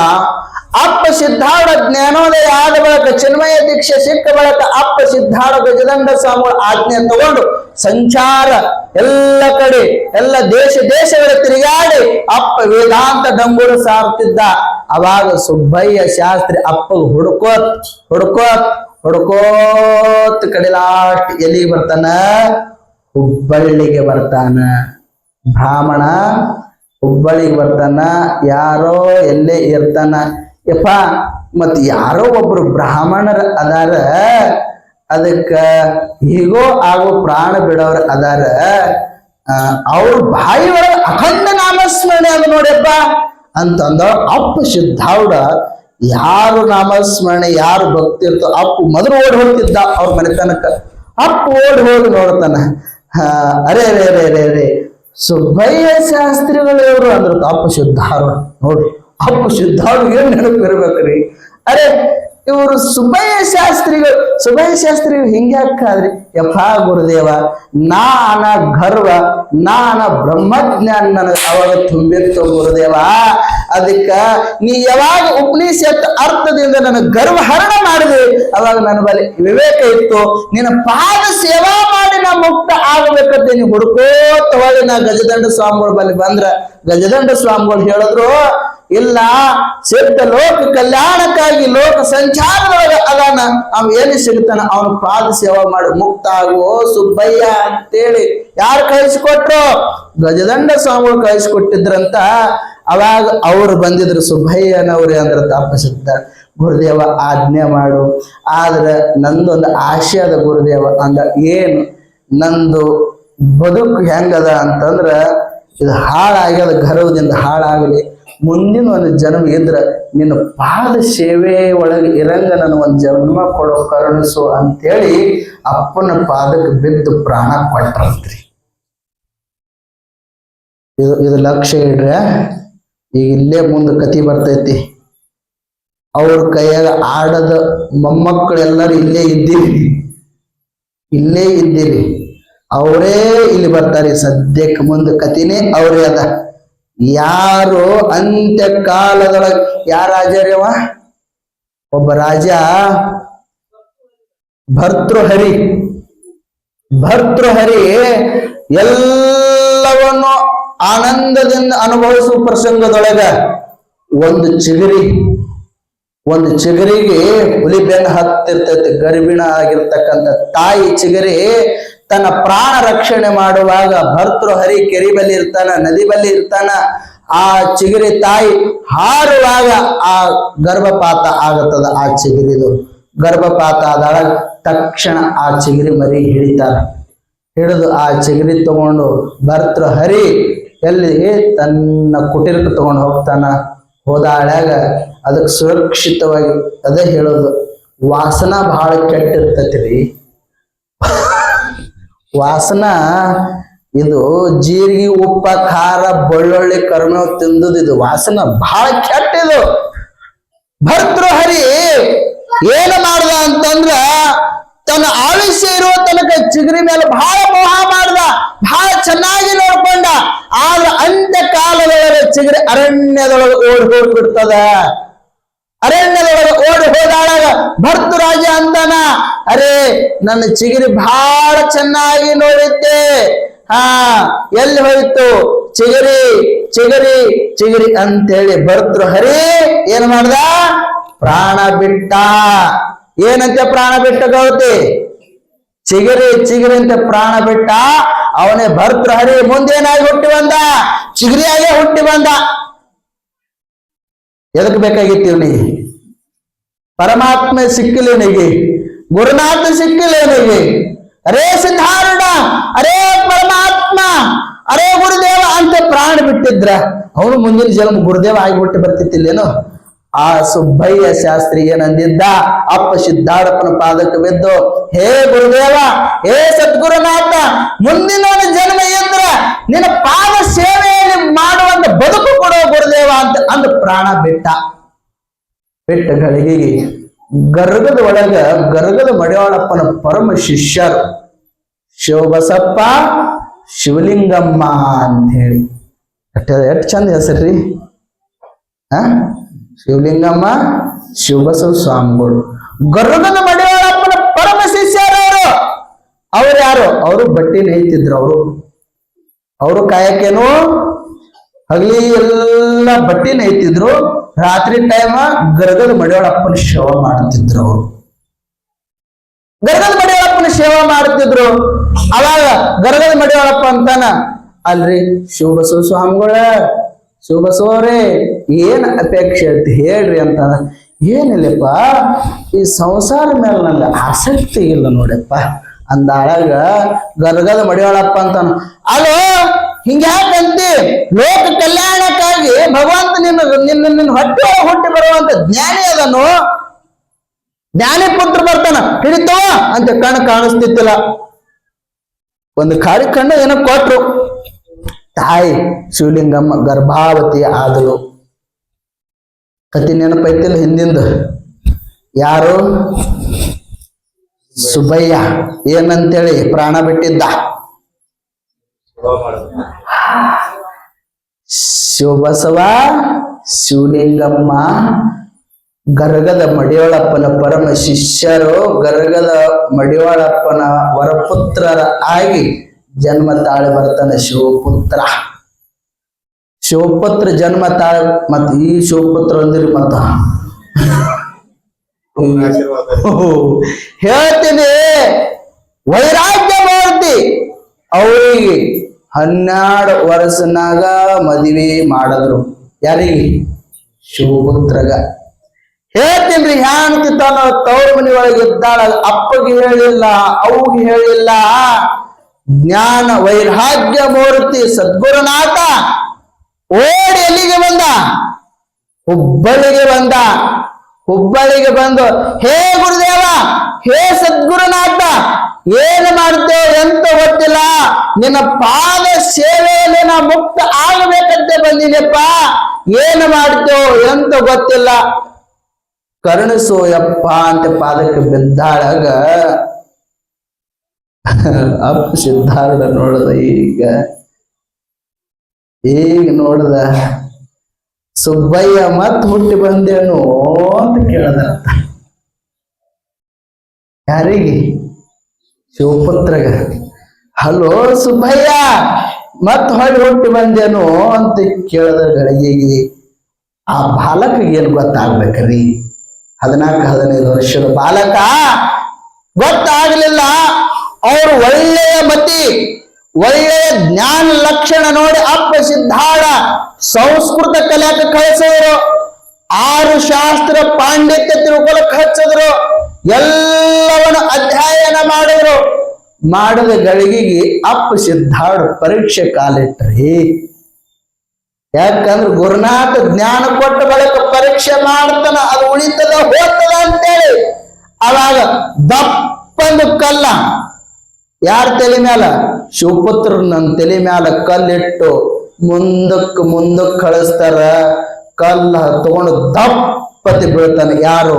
ಅಪ್ಪ ಸಿದ್ಧಾರೂಢ ಜ್ಞಾನೋದಯ ಆದ ಬಳಿಕ ಚಿನ್ಮಯ ದೀಕ್ಷೆ ಸಿಕ್ಕ ಬಳಿಕ ಅಪ್ಪ ಸಿದ್ಧಾರೂಢ ಗಜದಂಡ ಸ್ವಾಮಿಗಳ ಆಜ್ಞೆ ತಗೊಂಡು ಸಂಚಾರ ಎಲ್ಲ ಕಡೆ ಎಲ್ಲ ದೇಶಗಳ ತಿರುಗಾಡಿ ಅಪ್ಪ ವೇದಾಂತ ಡಂಗೂರು ಸಾರುತ್ತಿದ್ದ. ಅವಾಗ ಸುಬ್ಬಯ್ಯ ಶಾಸ್ತ್ರಿ ಅಪ್ಪಗೆ ಹುಡುಕೋತ್ ಕಡಿಲಾಸ್ಟ್ ಎಲ್ಲಿಗೆ ಬರ್ತಾನ? ಹುಬ್ಬಳ್ಳಿಗೆ ಬರ್ತಾನ. ಬ್ರಾಹ್ಮಣ ಹುಬ್ಬಳ್ಳಿಗೆ ಬರ್ತಾನ. ಯಾರೋ ಎಲ್ಲೇ ಇರ್ತಾನ. ಯಪ್ಪ ಮತ್ ಯಾರೋ ಒಬ್ರು ಬ್ರಾಹ್ಮಣರ ಅದಾರ, ಅದಕ್ಕ ಹೀಗೋ ಆಗೋ ಪ್ರಾಣ ಬಿಡೋರ ಅದಾರ, ಅವ್ರ ಬಾಯಿ ಒಳಗ ಅಖಂಡ ನಾಮಸ್ಮರಣೆ ಅದು ನೋಡ್ಯಪ್ಪ ಅಂತಂದ. ಅಪ್ಪ ಸಿದ್ಧಾರೂಢ ಯಾರು ನಾಮಸ್ಮರಣೆ ಯಾರು ಭಕ್ತಿ ಇರ್ತೋ ಅಪ್ಪ ಮೊದಲು ಓಡಿ ಹೋಗ್ತಿದ್ದ ಅವ್ರ ಮನೆತನಕ. ಅಪ್ಪ ಓಡಿ ಹೋಗಿ ನೋಡ್ತಾನ. ಅರೆ ರೇ ರೇ ರೇ ರೇ ಸುಬ್ಬಯ್ಯ ಶಾಸ್ತ್ರಿಗಳು ಇವರು ಅಂದ್ರು. ಅಪ್ಪ ಸಿದ್ಧಾರೂಢ ನೋಡ್ರಿ, ಅಪ್ಪ ಸಿದ್ಧಾರೂಢ ಏನ್ ನೆನಪಿರ್ಬೇಕ್ರಿ? ಅರೆ ಇವರು ಸುಬ್ಬಯ್ಯ ಶಾಸ್ತ್ರಿಗಳು ಹಿಂಗ್ಯಾಕಾದ್ರಿ? ಯಪ್ಪ ಗುರುದೇವ, ನಾನ ಗರ್ವ ನಾನ ಬ್ರಹ್ಮಜ್ಞಾನ ನನಗೆ ಅವಾಗ ತುಂಬಿತ್ತು ಗುರುದೇವ. ಅದಕ್ಕ ನೀ ಯಾವಾಗ ಉಪನಿಷತ್ ಅರ್ಥದಿಂದ ನನಗೆ ಗರ್ವ ಹರಣ ಮಾಡಿದೆ ಅವಾಗ ನನ್ನ ಬಳಿ ವಿವೇಕ ಇತ್ತು. ನಿನ್ನ ಪಾದ ಸೇವಾ ಮಾಡಿ ನಾ ಮುಕ್ತ ಆಗಬೇಕಂತ ನೀನು ಹುಡುಕೋತ ಹೋಗಿ ನಾ ಗಜದಂಡ ಸ್ವಾಮಿಗಳ ಬಳಿ ಬಂದ್ರ ಗಜದಂಡ ಸ್ವಾಮಿಗಳು ಹೇಳಿದ್ರು, ಇಲ್ಲ ಸಿದ್ಧ ಲೋಕ ಕಲ್ಯಾಣಕ್ಕಾಗಿ ಲೋಕ ಸಂಚಾರದೊಳಗ ಅದಾನ, ಅವ್ ಎಲ್ಲಿ ಸಿಗ್ತಾನ ಅವನ ಪಾದ ಸೇವಾ ಮಾಡಿ ಮುಕ್ತ ಆಗುವ ಸುಬ್ಬಯ್ಯ ಅಂತೇಳಿ ಯಾರು ಕಳಿಸಿಕೊಟ್ರು? ಗಜದಂಡ ಸ್ವಾಮಿಗಳು ಕಳಿಸಿಕೊಟ್ಟಿದ್ರಂತ. ಅವಾಗ ಅವ್ರು ಬಂದಿದ್ರು ಸುಬ್ಬಯ್ಯನವ್ರೆ ಅಂದ್ರ ತಾಪಸಿದ್ದ. ಗುರುದೇವ ಆಜ್ಞೆ ಮಾಡು, ಆದ್ರೆ ನಂದೊಂದು ಆಶೆ ಅದ ಗುರುದೇವ ಅಂದ. ಏನು? ನಂದು ಬದುಕು ಹೆಂಗದ ಅಂತಂದ್ರ ಇದು ಹಾಳಾಗ್ಯದ, ಗರ್ವದಿಂದ ಹಾಳಾಗಲಿ, ಮುಂದಿನ ಒಂದು ಜನ್ಮ ಇದ್ರ ನಿನ್ನ ಪಾದ ಸೇವೆ ಒಳಗೆ ಇರಂಗ ನನ್ನ ಒಂದು ಜನ್ಮ ಕೊಡೋ ಕರುಣಿಸು ಅಂತೇಳಿ ಅಪ್ಪನ ಪಾದಕ್ಕೆ ಬಿದ್ದು ಪ್ರಾಣ ಕೊಟ್ರಂತ್ರಿ. ಇದು ಲಕ್ಷ್ಯ ಇಡ್ರೆ ಈಗ ಇಲ್ಲೇ ಮುಂದೆ ಕತಿ ಬರ್ತೈತಿ. ಅವ್ರ ಕೈಯಾಗ ಆಡದ ಮೊಮ್ಮಕ್ಕಳೆಲ್ಲರೂ ಇಲ್ಲೇ ಇದ್ದೀರಿ, ಅವರೇ ಇಲ್ಲಿ ಬರ್ತಾರೆ. ಸದ್ಯಕ್ಕೆ ಮುಂದೆ ಕತಿನೇ ಅವರೇ ಅದ. ಯಾರು ಅಂತ್ಯ ಕಾಲದೊಳಗೆ ಯಾರ ರಾಜರ್ಯವ? ಒಬ್ಬ ರಾಜ ಭರ್ತೃಹರಿ ಎಲ್ಲವನ್ನು ಆನಂದದಿಂದ ಅನುಭವಿಸುವ ಪ್ರಸಂಗದೊಳಗ ಒಂದು ಚಿಗರಿಗೆ ಹುಲಿ ಬೆನ್ನು ಹತ್ತಿರ್ತೈತಿ. ಗರ್ಭಿಣ ಆಗಿರ್ತಕ್ಕಂಥ ತಾಯಿ ಚಿಗರಿ ತನ್ನ ಪ್ರಾಣ ರಕ್ಷಣೆ ಮಾಡುವಾಗ ಭರ್ತೃಹರಿ ಕೆರೆ ಬಲ್ಲಿ ಇರ್ತಾನ, ನದಿ ಬಲ್ಲಿ ಇರ್ತಾನ. ಆ ಚಿಗರಿ ತಾಯಿ ಹಾರುವಾಗ ಆ ಗರ್ಭಪಾತ ಆಗತ್ತದ. ಆ ಚಿಗರಿದು ಗರ್ಭಪಾತ ಆದಾಗ ತಕ್ಷಣ ಆ ಚಿಗರಿ ಮರಿ ಹಿಡಿದು ಆ ಚಿಗರಿ ತಗೊಂಡು ಭರ್ತೃಹರಿ ಎಲ್ಲಿ ತನ್ನ ಕುಟೀರಕ್ಕೆ ತಗೊಂಡು ಹೋಗ್ತಾನ. ಹೋದಾಳ್ಯಾಗ ಅದಕ್ಕೆ ಸುರಕ್ಷಿತವಾಗಿ ಅದೇ ಹೇಳೋದು, ವಾಸನ ಬಹಳ ಕೆಟ್ಟಿರ್ತೈತಿ. ವಾಸನ ಇದು ಜೀರಿಗೆ ಉಪ್ಪ ಖಾರ ಬೆಳ್ಳುಳ್ಳಿ ಕರ್ಮೇವ್ ತಿಂದದ ಇದು ವಾಸನ ಬಹಳ ಕೆಟ್ಟಿದು. ಭರ್ತೃಹರಿ ಏನು ಮಾಡ್ದ ಅಂತಂದ್ರ ತನ್ನ ಆಯುಷ್ಯ ಇರುವ ತನಕ ಚಿಗರಿ ಮೇಲೆ ಬಹಳ ಮೋಹ ಮಾಡ್ದ, ಬಹಳ ಚೆನ್ನಾಗಿ ನೋಡ್ಕೊಂಡ. ಆದ್ರೆ ಅಂತ್ಯ ಕಾಲದೊಳಗೆ ಚಿಗರಿ ಅರಣ್ಯದೊಳಗೆ ಓಡಿ ಹೋಗ್ಬಿಡ್ತದ. ಅರಣ್ಯದೊಳಗೆ ಓಡಿ ಹೋದಾಳಾಗ ಭರ್ತೃರಾಜ ಅಂತಾನ, ಅರೆ ನನ್ನ ಚಿಗರಿ ಬಹಳ ಚೆನ್ನಾಗಿ ನೋಡಿದ್ದೆ, ಎಲ್ಲಿ ಹೋಯ್ತು ಚಿಗರಿ ಅಂತೇಳಿ ಭರ್ತೃಹರಿ ಏನ್ ಮಾಡ್ದ? ಪ್ರಾಣ ಬಿಟ್ಟ. ಏನಂತೆ ಪ್ರಾಣ ಬಿಟ್ಟ ಗೌತಿ? ಚಿಗರಿ ಅಂತ ಪ್ರಾಣ ಬಿಟ್ಟ. ಅವನೇ ಭರ್ತೃಹರಿ ಮುಂದೇನಾಗಿ ಹುಟ್ಟಿ ಬಂದ? ಚಿಗರಿಯಾಗೆ ಹುಟ್ಟಿ ಬಂದ. ಎದಕ್ ಬೇಕಾಗಿತ್ತು ಇವನಿಗೆ? ಪರಮಾತ್ಮ ಸಿಕ್ಕಿಲ್ಲ ಇವನಿಗೆ. ಗುರುನಾಥ ಸಿಕ್ಕಿಲ್ಲ ಇವನಿಗೆ. ಅರೇ ಸಿದ್ಧಾರೂಢ, ಅರೇ ಪರಮಾತ್ಮ, ಅರೇ ಗುರುದೇವ ಅಂತ ಪ್ರಾಣ ಬಿಟ್ಟಿದ್ರ ಅವನು ಮುಂದಿನ ಜನ್ಮ ಗುರುದೇವ ಆಗಿಬಿಟ್ಟು ಬರ್ತಿತ್ತಿಲ್ಲೇನು. ಆ ಸುಬ್ಬಯ್ಯ ಶಾಸ್ತ್ರಿ ಏನಂದಿದ್ದ, ಅಪ್ಪ ಸಿದ್ಧಾರಪ್ಪನ ಪಾದಕ್ಕೆ ಬಿದ್ದು, ಹೇ ಗುರುದೇವ, ಹೇ ಸದ್ಗುರುನಾಥ, ಮುಂದಿನ ಜನ್ಮ ಇದ್ರ ನಿನ್ನ ಪಾದ ಸೇವೆಯಲ್ಲಿ ಮಾಡುವಂತ ಬದುಕು ಕೊಡೋ ಗುರುದೇವ ಅಂತ ಅಂದು ಪ್ರಾಣ ಬಿಟ್ಟ ಗಳಿಗೆಗೆ ಗರ್ಗದ ಒಳಗ ಗರ್ಗದ ಮಡಿವಾಳಪ್ಪನ ಪರಮ ಶಿಷ್ಯರು ಶಿವಬಸಪ್ಪ, ಶಿವಲಿಂಗಮ್ಮ ಅಂತ ಹೇಳಿ ಎಷ್ಟು ಚಂದ ಹೆಸರ್ರಿ. ಶಿವಲಿಂಗಮ್ಮ, ಶಿವಬಸವ ಸ್ವಾಮಿಗಳು ಗರ್ಗದ ಮಡಿವಾಳಪ್ಪನ ಪರಮ ಶಿಷ್ಯರವರು. ಅವ್ರು ಯಾರು? ಅವರು ಬಟ್ಟಿ ನೇಯ್ತಿದ್ರು. ಅವರು ಕಾಯಕೇನು ಹಗಲಿ ಎಲ್ಲ ಬಟ್ಟಿ ನೇಯ್ತಿದ್ರು, ರಾತ್ರಿ ಟೈಮ್ ಗರ್ಗದ ಮಡಿವಾಳಪ್ಪನ ಸೇವಾ ಮಾಡ್ತಿದ್ರು. ಅವರು ಗರ್ಗದ ಮಡಿವಾಳಪ್ಪನ ಸೇವಾ ಮಾಡ್ತಿದ್ರು. ಅವಾಗ ಗರ್ಗದ ಮಡಿವಾಳಪ್ಪ ಅಂತಾನ, ಅಲ್ರಿ ಶಿವಬಸವ ಸ್ವಾಮಿಗಳ, ಶಿವಬಸವರೇ ಏನ್ ಅಪೇಕ್ಷೆ ಅಂತ ಹೇಳ್ರಿ ಅಂತ. ಏನಿಲ್ಲಪ್ಪ, ಈ ಸಂಸಾರ ಮೇಲೆ ನಂಗೆ ಆಸಕ್ತಿ ಇಲ್ಲ ನೋಡಪ್ಪ ಅಂದಾಳಾಗ ಗರ್ಗದ ಮಡಿವಾಳಪ್ಪ ಅಂತಾನ, ಅಲೋ ಹಿಂಗ್ಯಾಕಂತಿ, ಲೋಕ ಕಲ್ಯಾಣಕ್ಕಾಗಿ ಭಗವಂತ ನಿನ್ನ ಹೊಟ್ಟೆ ಹುಟ್ಟಿ ಬರುವಂತ ಜ್ಞಾನಿ ಅದನು, ಜ್ಞಾನಿ ಪುತ್ರ ಬರ್ತಾನ, ಹಿಡಿತವ ಅಂತ ಕಣ್ಣು ಕಾಣಿಸ್ತಿತ್ತಿಲ್ಲ. ಒಂದು ಖಾಲಿ ಕಣ್ಣು ಏನೋ ಕೊಟ್ರು. ತಾಯಿ ಶಿವಲಿಂಗಮ್ಮ ಗರ್ಭಾವತಿ ಆದಳು. ಕತಿ ನೆನಪೈತಿಲ್ಲ ಹಿಂದಿಂದ. ಯಾರು? ಸುಬ್ಬಯ್ಯ ಏನಂತೇಳಿ ಪ್ರಾಣ ಬಿಟ್ಟಿದ್ದ. ಶಿವಬಸವ, ಶಿವಲಿಂಗಮ್ಮ ಗರ್ಗದ ಮಡಿವಾಳಪ್ಪನ ಪರಮ ಶಿಷ್ಯರು ಗರ್ಗದ ಮಡಿವಾಳಪ್ಪನ ವರಪುತ್ರರ ಆಗಿ ಜನ್ಮ ತಾಳಿ ಬರ್ತಾನೆ ಶಿವಪುತ್ರ. ಶಿವಪುತ್ರ ಜನ್ಮ ತಾಳಿ, ಮತ್ ಈ ಶಿವಪುತ್ರ ಅಂದಿರಿ ಮತ್ತ ಹೇಳ್ತೀನಿ. ವೈರಾಗ್ಯ ಮೂರ್ತಿ ಅವರಿಗೆ 12 ವರ್ಷನಾಗ ಮದುವೆ ಮಾಡಿದ್ರು. ಯಾರಿಗೆ? ಶಿವಪುತ್ರಗ. ಹೇಳ್ತೀನ್ರಿ ಹ್ಯಾಂತಿ ತನ್ನ ತವ್ರ ಮನಿ ಒಳಗೆ ಇದ್ದಾಳ. ಅಪ್ಪಗೆ ಹೇಳಿಲ್ಲ, ಅವ್ಗೆ ಹೇಳಿಲ್ಲ. ಜ್ಞಾನ ವೈರಾಗ್ಯ ಮೂರ್ತಿ ಸದ್ಗುರುನಾಥ ಓಡಿ ಎಲ್ಲಿಗೆ ಬಂದ? ಹುಬ್ಬಳ್ಳಿಗೆ ಬಂದ. ಹುಬ್ಬಳ್ಳಿಗೆ ಬಂದು, ಹೇ ಗುರುದೇವ, ಹೇ ಸದ್ಗುರುನಾಥ, ಏನು ಮಾಡ್ತೇವೆ ಎಂತ ಗೊತ್ತಿಲ್ಲ, ನಿನ್ನ ಪಾದ ಸೇವೆಯಲ್ಲಿ ನಾ ಮುಕ್ತ ಆಗಬೇಕಂತೆ ಬಂದಿನಪ್ಪ, ಏನು ಮಾಡ್ತೇವೋ ಎಂತ ಗೊತ್ತಿಲ್ಲ, ಕರುಣಿಸೋ ಯಪ್ಪ ಅಂತ ಪಾದಕ್ಕೆ ಬಿದ್ದಾಳಾಗ ಅಪ್ಪ ಸಿದ್ಧಾರೂಢ ನೋಡದ. ಈಗ ನೋಡದ ಸುಬ್ಬಯ್ಯ ಮತ್ ಹುಟ್ಟಿ ಬಂದೇನು ಅಂತ ಕೇಳದಂತ. ಯಾರಿಗೆ? ಶಿವಪುತ್ರಗ. ಹಲೋ ಸುಬ್ಬಯ್ಯ, ಮತ್ ಹೊಳಿ ಹುಟ್ಟಿ ಬಂದೇನು ಅಂತ ಕೇಳದ ಗಳಿಗೆಗೆ ಆ ಬಾಲಕಗೆ ಏನ್ ಗೊತ್ತಾಗ್ಬೇಕ್ರಿ? 14-15 ವರ್ಷದ ಬಾಲಕ ಗೊತ್ತಾಗ್ಲಿಲ್ಲ. ಅವರು ಒಳ್ಳೆಯ ಮತಿ, ಒಳ್ಳೆಯ ಜ್ಞಾನ ಲಕ್ಷಣ ನೋಡಿ ಅಪ್ಪ ಸಿದ್ಧಾಳ ಸಂಸ್ಕೃತ ಕಲಿಯಕ್ಕೆ ಕಳಿಸಿದ್ರು. 6 ಶಾಸ್ತ್ರ ಪಾಂಡಿತ್ಯ ತಿಳ್ಕೊಳಕ್ ಹಚ್ಚಿದ್ರು. ಎಲ್ಲವನ್ನು ಅಧ್ಯಯನ ಮಾಡಿದ್ರು. ಮಾಡಿದ ಗಳಿಗೆಗೆ ಅಪ್ಪ ಸಿದ್ಧಾಳ ಪರೀಕ್ಷೆ ಕಾಲಿಟ್ರಿ. ಯಾಕಂದ್ರೆ ಗುರುನಾಥ ಜ್ಞಾನ ಕೊಟ್ಟ ಬಳಿಕ ಪರೀಕ್ಷೆ ಮಾಡ್ತಾನ, ಅದು ಉಳಿತದ ಹೋಗ್ತದ ಅಂತೇಳಿ. ಅವಾಗ ದಪ್ಪಂದು ಕಲ್ಲ ಯಾರ ತಲೆ ಮ್ಯಾಲ? ಶಿವಪುತ್ರ ನನ್ನ ತಲೆ ಮ್ಯಾಲ ಕಲ್ಲಿಟ್ಟು ಮುಂದಕ್ಕೆ ಕಳಿಸ್ತಾರ. ಕಲ್ಲ ತಗೊಂಡು ದಪ್ಪತಿ ಬೀಳ್ತಾನೆ. ಯಾರು?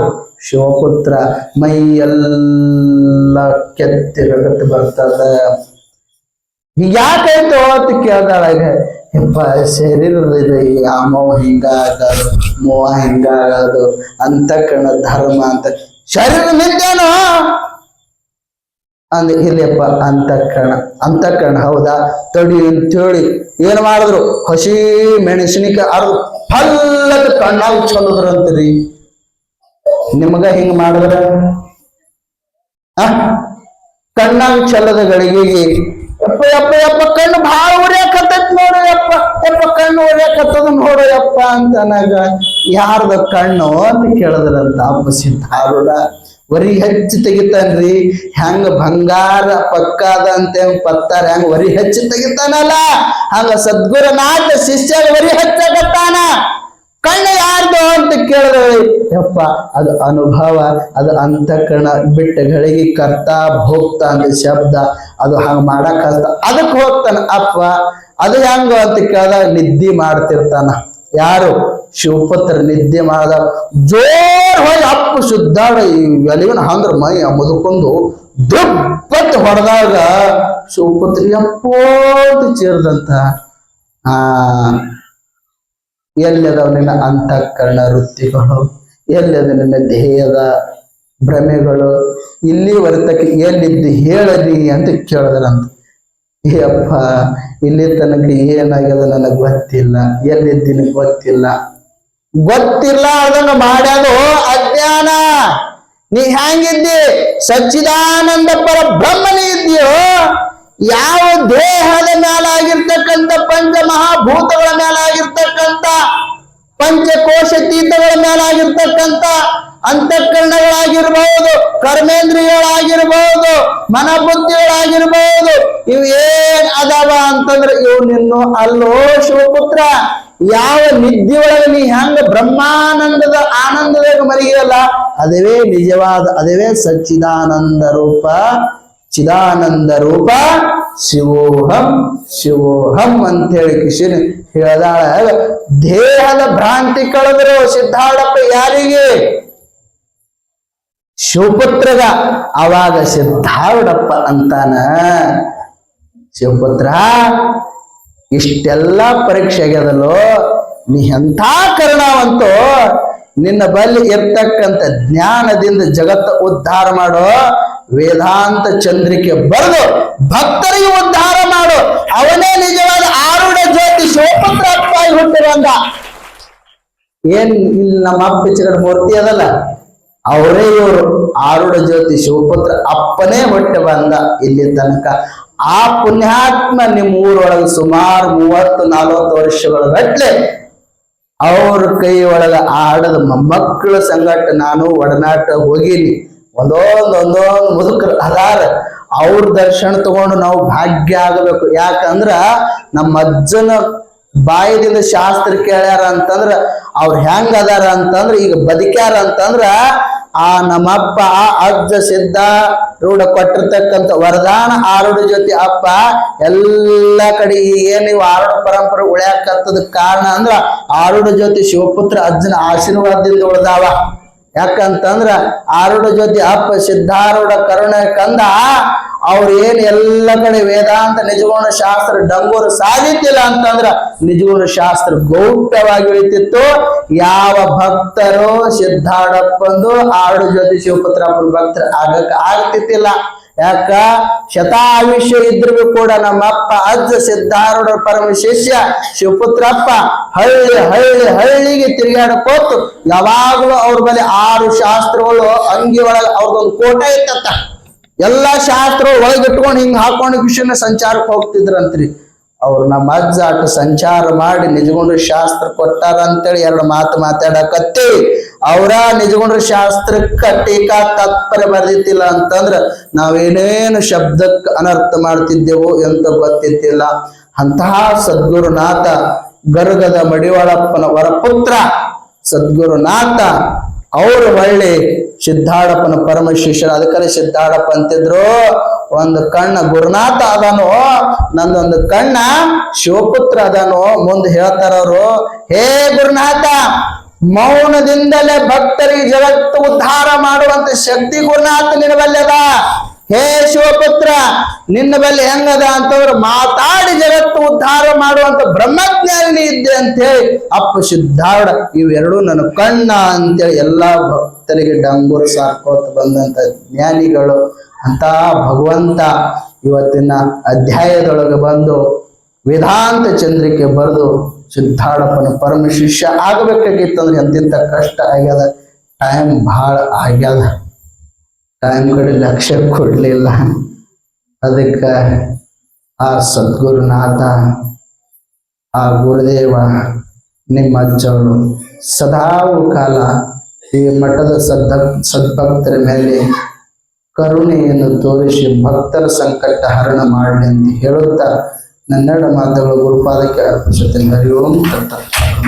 ಶಿವಪುತ್ರ. ಮೈ ಎಲ್ಲ ಕೆತ್ತಿರಗತ್ತು ಬರ್ತದ. ಯಾಕಾಯ್ತು ಅಂತ ಕೇಳ್ದಾಳಾಗ, ಯಪ್ಪ ಶರೀರದ ಆ ಮೋಹ ಹಿಂಗಾಗೋದು, ಮೋಹ ಹಿಂಗಾಗೋದು, ಅಂತಃಕರಣ ಧರ್ಮ ಅಂತ. ಶರೀರ ನಿಂತೇನು ಅಂದ, ಇಲ್ಲಪ್ಪ ಅಂತಃಕರಣ ಹೌದಾ ತಡಿ ಅಂತೇಳಿ ಏನ್ ಮಾಡಿದ್ರು? ಹಸಿ ಮೆಣಸಿನಿಕಾಯಿ ಅರ್ಧ ಫಲ್ಲದ ಕಣ್ಣಾಗ ಚಲೋದ್ರಂತ್ರಿ. ನಿಮಗ ಹಿಂಗ ಮಾಡಿದ್ರ ಕಣ್ಣಾಗ ಚಲ್ಲದ ಗಳಿಗೆಗೆ ಯಪ್ಪ ಕಣ್ಣು ಭಾಳ ಉರಿಯಾಕತ್ತೈತ್ ನೋಡು ಯಪ್ಪ ಕಣ್ಣು ಉರಿಯಾಕತ್ತದ ನೋಡು ಯಪ್ಪ ಅಂತ ನನಗ. ಯಾರ್ದ ಕಣ್ಣು ಅಂತ ಕೇಳಿದ್ರಂತ ಅಪ್ಪ ಸಿದ್ಧಾರೂಢ. ವರಿ ಹೆಚ್ಚು ತೆಗಿತಾನ್ರಿ. ಹೆಂಗ ಬಂಗಾರ ಪಕ್ಕಾದ ಅಂತ ಪತ್ತಾರ ಹೆಂಗ ವರಿ ಹೆಚ್ಚು ತೆಗಿತಾನಲ್ಲ, ಹಂಗ ಸದ್ಗುರುನಾಥ ಶಿಷ್ಯರ ವರಿ ಹೆಚ್ಚಾಗತ್ತಾನ. ಕಣ್ಣು ಯಾರ್ದು ಅಂತ ಕೇಳಿದ್ರೆ ಯಪ್ಪ ಅದು ಅನುಭವ, ಅದು ಅಂತಃಕರಣ ಬಿಟ್ಟ ಗಳಿಗೆ ಕರ್ತ ಭೋಕ್ತ ಅಂತ ಶಬ್ದ, ಅದು ಹಂಗ ಮಾಡಕ್ ಕಷ್ಟ, ಅದಕ್ಕೆ ಹೋಗ್ತಾನ ಅಪ್ಪ. ಅದು ಹೆಂಗ ಅಂತ ಕೇಳಿದಾಗ ನಿದ್ದೆ ಮಾಡ್ತಿರ್ತಾನ. ಯಾರು? ಶಿವಪುತ್ರ ನಿದ್ದೆ ಮಾಡಿದ ಜೋರ್ ಹೋಗಿ ಅಪ್ಪು ಶುದ್ಧಾಡ ಎಲಿವನ ಹಂದ್ರ ಮೈ ಮುದುಕೊಂಡು ದುಪ್ಪತ್ತು ಹೊಡೆದಾಗ ಶಿವಪುತ್ರಿ ಅಪ್ಪೋದು ಚೇರ್ದಂತ. ಎಲ್ಲದ ನಿನ್ನ ಅಂತಃಕರಣ ವೃತ್ತಿಗಳು, ಎಲ್ಲದ ನಿನ್ನ ದೇಹದ ಭ್ರಮೆಗಳು, ಇಲ್ಲಿ ವರ್ತಕ್ಕೆ ಎಲ್ಲಿದ್ದು ಹೇಳದಿ ಅಂತ ಕೇಳಿದ್ರಂತ. ಅಪ್ಪ ಇಲ್ಲಿ ತನಕ ಏನಾಗ್ಯದ ನನಗೆ ಗೊತ್ತಿಲ್ಲ, ಎಲ್ಲಿದ್ದೀನಿ ಗೊತ್ತಿಲ್ಲ. ಗೊತ್ತಿಲ್ಲ ಅದನ್ನ ಮಾಡ್ಯಾದು ಅಜ್ಞಾನ. ನೀ ಹೆಂಗಿದ್ದಿ? ಸಚ್ಚಿದಾನಂದ ಪರ ಬ್ರಹ್ಮನೇ ಇದ್ದೀಯೋ. ಯಾವ ದೇಹದ ಮೇಲಾಗಿರ್ತಕ್ಕಂಥ ಪಂಚ ಮಹಾಭೂತಗಳ ಮೇಲಾಗಿರ್ತಕ್ಕಂಥ ಪಂಚಕೋಶತೀತಗಳ ಮೇಲಾಗಿರ್ತಕ್ಕಂಥ ಅಂತಃಕರಣಗಳಾಗಿರ್ಬಹುದು, ಕರ್ಮೇಂದ್ರಿಯಗಳಾಗಿರ್ಬಹುದು, ಮನಬುದ್ಧಿಗಳಾಗಿರ್ಬಹುದು, ಇವು ಏನ್ ಅದಾವ ಅಂತಂದ್ರೆ ಇವು ನಿನ್ನು ಅಲ್ಲೋ ಶಿವಪುತ್ರ. ಯಾವ ನಿದ್ದೆ ಒಳಗೆ ನೀ ಹೆಂಗ ಬ್ರಹ್ಮಾನಂದದ ಆನಂದದಾಗ ಮರಿಯಲ್ಲ, ಅದುವೇ ನಿಜವಾದ, ಅದುವೇ ಸಚ್ಚಿದಾನಂದ ರೂಪ, ಚಿದಾನಂದ ರೂಪ ಶಿವೋಹಂ ಶಿವೋಹಂ ಅಂತೇಳಿ ಕೃಷ್ಣ ಹೇಳ್ದಾಳ. ದೇಹದ ಭ್ರಾಂತಿ ಕಳೆದ್ರು ಸಿದ್ಧಾರೂಢಪ್ಪ ಯಾರಿಗೆ? ಶಿವಪುತ್ರಗ. ಅವಾಗ ಸಿದ್ಧಾರೂಢಪ್ಪ ಅಂತಾನ, ಶಿವಪುತ್ರ ಇಷ್ಟೆಲ್ಲ ಪರೀಕ್ಷೆ ಆಗ್ಯದಲ್ಲೋ, ನೀ ಎಂಥ ಕರುಣಾವಂತೋ, ನಿನ್ನ ಬಳಿ ಇರ್ತಕ್ಕಂಥ ಜ್ಞಾನದಿಂದ ಜಗತ್ತ ಉದ್ಧಾರ ಮಾಡೋ, ವೇದಾಂತ ಚಂದ್ರಿಕೆ ಬರೆದು ಭಕ್ತರಿಗೆ ಉದ್ಧಾರ ಮಾಡು. ಅವನೇ ನಿಜವಾದ ಆರೂಢ ಜ್ಯೋತಿ ಶಿವಪುತ್ರ ಅಪ್ಪ ಹುಟ್ಟಿರುವಂತ. ಏನ್ ಇಲ್ಲಿ ನಮ್ಮ ಅಪ್ಪ ಚಿಗಡ ಮೂರ್ತಿ ಅದಲ್ಲ, ಅವರೇ ಇವರು ಆರೂಢ ಜ್ಯೋತಿ ಶಿವಪುತ್ರ ಅಪ್ಪನೇ ಹೊಟ್ಟೆ ಬಂದ ಇಲ್ಲಿ ತನಕ. ಆ ಪುಣ್ಯಾತ್ಮ ನಿಮ್ಮ ಊರೊಳಗೆ ಸುಮಾರು 30-40 ವರ್ಷಗಳ ಗಟ್ಲೆ ಅವ್ರ ಕೈ ಒಳಗ ಆಡದ ಮೊಮ್ಮಕ್ಕಳ ಸಂಗಟ ನಾನು ಒಡನಾಟ ಹೋಗಿನಿ. ಒಂದೊಂದು ಮುದುಕರು ಅದಾರ, ಅವ್ರ ದರ್ಶನ ತಗೊಂಡು ನಾವು ಭಾಗ್ಯ ಆಗಬೇಕು. ಯಾಕಂದ್ರ ನಮ್ಮ ಅಜ್ಜನ ಬಾಯದಿಂದ ಶಾಸ್ತ್ರ ಕೇಳ್ಯಾರ ಅಂತಂದ್ರ ಅವ್ರ ಹೆಂಗ ಅದಾರ ಅಂತಂದ್ರ ಈಗ ಬದುಕ್ಯಾರ ಅಂತಂದ್ರ ಆ ನಮ್ಮಪ್ಪ ಅಜ್ಜ ಸಿದ್ಧಾರೂಢ ಕೊಟ್ಟಿರ್ತಕ್ಕಂಥ ವರದಾನ ಆರೂಢ ಜ್ಯೋತಿ ಅಪ್ಪ ಎಲ್ಲ ಕಡೆ ಏನ್ ನೀವು ಆರೂಢ ಪರಂಪರೆ ಉಳ್ಯಾಕತ್ತದ ಕಾರಣ ಅಂದ್ರ ಆರೂಢ ಜ್ಯೋತಿ ಶಿವಪುತ್ರ ಅಜ್ಜನ ಆಶೀರ್ವಾದದಿಂದ ಉಳ್ದಾವ. ಯಾಕಂತಂದ್ರ ಆರೂಢ ಜ್ಯೋತಿ ಅಪ್ಪ ಸಿದ್ಧಾರೂಢ ಕರುಣೆ ಕಂದ ಅವ್ರ ಏನ್ ಎಲ್ಲ ಕಡೆ ವೇದಾಂತ ನಿಜಗುಣ ಶಾಸ್ತ್ರ ಡಂಗೂರು ಸಾಧಿತಿಲ್ಲ ಅಂತಂದ್ರ ನಿಜಗುಣ ಶಾಸ್ತ್ರ ಗೌಪ್ಯವಾಗಿ ಉಳಿತಿತ್ತು. ಯಾವ ಭಕ್ತರು ಸಿದ್ಧಾರೂಢಪ್ಪಂದು ಆರೂಢ ಜ್ಯೋತಿ ಶಿವಪುತ್ರಪ್ಪನ ಭಕ್ತರು ಆಗಕ್ ಆಗ್ತಿತ್ತಿಲ್ಲ. ಯಾಕ? ಶತಾಯುಷ್ಯ ಇದ್ರು ಕೂಡ ನಮ್ಮಪ್ಪ ಅಜ್ಜ ಸಿದ್ಧಾರೂಢ ಪರಮ ಶಿಷ್ಯ ಶಿವಪುತ್ರಪ್ಪ ಹಳ್ಳಿಗೆ ತಿರುಗಾಡಕೋತು ಯಾವಾಗ್ಲೂ ಅವ್ರ ಬಳಿ 6 ಶಾಸ್ತ್ರಗಳು ಅಂಗಿ ಒಳಗ ಅವ್ರದೊಂದು ಕೋಟೆ ಇತ್ತತ್ತ. ಎಲ್ಲಾ ಶಾಸ್ತ್ರ ಒಳಗಿಟ್ಕೊಂಡು ಹಿಂಗ್ ಹಾಕೊಂಡು ಕೃಷ್ಣನ ಸಂಚಾರಕ್ಕೆ ಹೋಗ್ತಿದ್ರಂತ್ರಿ. ಅವ್ರು ನಮ್ಮ ಅಜ್ಜ ಆಟ ಸಂಚಾರ ಮಾಡಿ ನಿಜಗುಂಡ್ರ ಶಾಸ್ತ್ರ ಕೊಟ್ಟಾರ ಅಂತೇಳಿ 2 ಮಾತು ಮಾತಾಡಕತ್ತಿ. ಅವರ ನಿಜಗುಂಡ್ರ ಶಾಸ್ತ್ರಕ್ಕ ಟೀಕಾ ತಾತ್ಪರ್ಯ ಬರ್ದಿತ್ತಿಲ್ಲ ಅಂತಂದ್ರ ನಾವೇನೇನು ಶಬ್ದಕ್ಕೆ ಅನರ್ಥ ಮಾಡ್ತಿದ್ದೆವು ಎಂತ ಗೊತ್ತಿತ್ತಿಲ್ಲ. ಅಂತಹ ಸದ್ಗುರುನಾಥ ಗರ್ಗದ ಮಡಿವಾಳಪ್ಪನ ವರಪುತ್ರ ಸದ್ಗುರುನಾಥ ಅವರು ಒಳ್ಳೆ ಸಿದ್ಧಾರೂಢಪ್ಪನ ಪರಮ ಶಿಷ್ಯರು. ಅದಕ್ಕಲ್ಲಿ ಸಿದ್ಧಾರೂಢಪ್ಪ ಅಂತಿದ್ರು, ಒಂದು ಕಣ್ಣ ಗುರುನಾಥ ಅದಾನು, ನಂದೊಂದು ಕಣ್ಣ ಶಿವಪುತ್ರ ಅದಾನು. ಮುಂದೆ ಹೇಳ್ತಾರ ಅವರು, ಹೇ ಗುರುನಾಥ, ಮೌನದಿಂದಲೇ ಭಕ್ತರಿಗೆ ಜಗತ್ತು ಉದ್ಧಾರ ಮಾಡುವಂತ ಶಕ್ತಿ ಗುರುನಾಥ ನಿನ್ನ ಬಲ್ಲಿ ಅದ. ಹೇ ಶಿವಪುತ್ರ, ನಿನ್ನ ಬಲ್ಲಿ ಹೆಂಗದ ಅಂತಂದ್ರೆ ಮಾತಾಡಿ ಜಗತ್ತು ಉದ್ಧಾರ ಮಾಡುವಂತ ಬ್ರಹ್ಮಜ್ಞಾನಿ ಇದ್ದೆ ಅಂತ ಹೇಳಿ ಅಪ್ಪ ಸಿದ್ಧಾರೂಢ ಇವೆರಡು ನನ್ನ ಕಣ್ಣ ಅಂತೇಳಿ ಎಲ್ಲಾ ಭಕ್ತರಿಗೆ ಡಂಗೂರು ಸಾಕೋತ ಬಂದಂತ ಜ್ಞಾನಿಗಳು. ಅಂತ ಭಗವಂತ ಇವತ್ತಿನ ಅಧ್ಯಾಯದೊಳಗೆ ಬಂದು ವೇದಾಂತ ಚಂದ್ರಿಕೆ ಬರೆದು ಸಿದ್ಧಾರೂಢಪ್ಪನ ಪರಮ ಶಿಷ್ಯ ಆಗಬೇಕಾಗಿತ್ತಂದ್ರೆ ಎಂತಿಂತ ಕಷ್ಟ ಆಗ್ಯದ. ಟೈಮ್ ಬಹಳ ಆಗ್ಯದ, ಟೈಮ್ ಕಡೆ ಲಕ್ಷ್ಯ ಕೊಡ್ಲಿಲ್ಲ. ಅದಕ್ಕೆ ಆ ಸದ್ಗುರುನಾಥ, ಆ ಗುರುದೇವ, ನಿಮ್ಮ ಅಜ್ಜವರು ಸದಾವು ಕಾಲ ಈ ಮಠದ ಸದ್ಭಕ್ತರ ಮೇಲೆ ಕರುಣೆಯನ್ನು ತೋರಿಸಿ ಭಕ್ತರ ಸಂಕಟ ಹರಣ ಮಾಡಲಿ ಅಂತ ಹೇಳುತ್ತಾ ನನ್ನೆರಡು ಮಾತುಗಳು ಗುರುಪಾದಕ್ಕೆ ಅರ್ಪಿಸುತ್ತೇನೆ. ಹರಿ ಓಂ ತತ್ತ.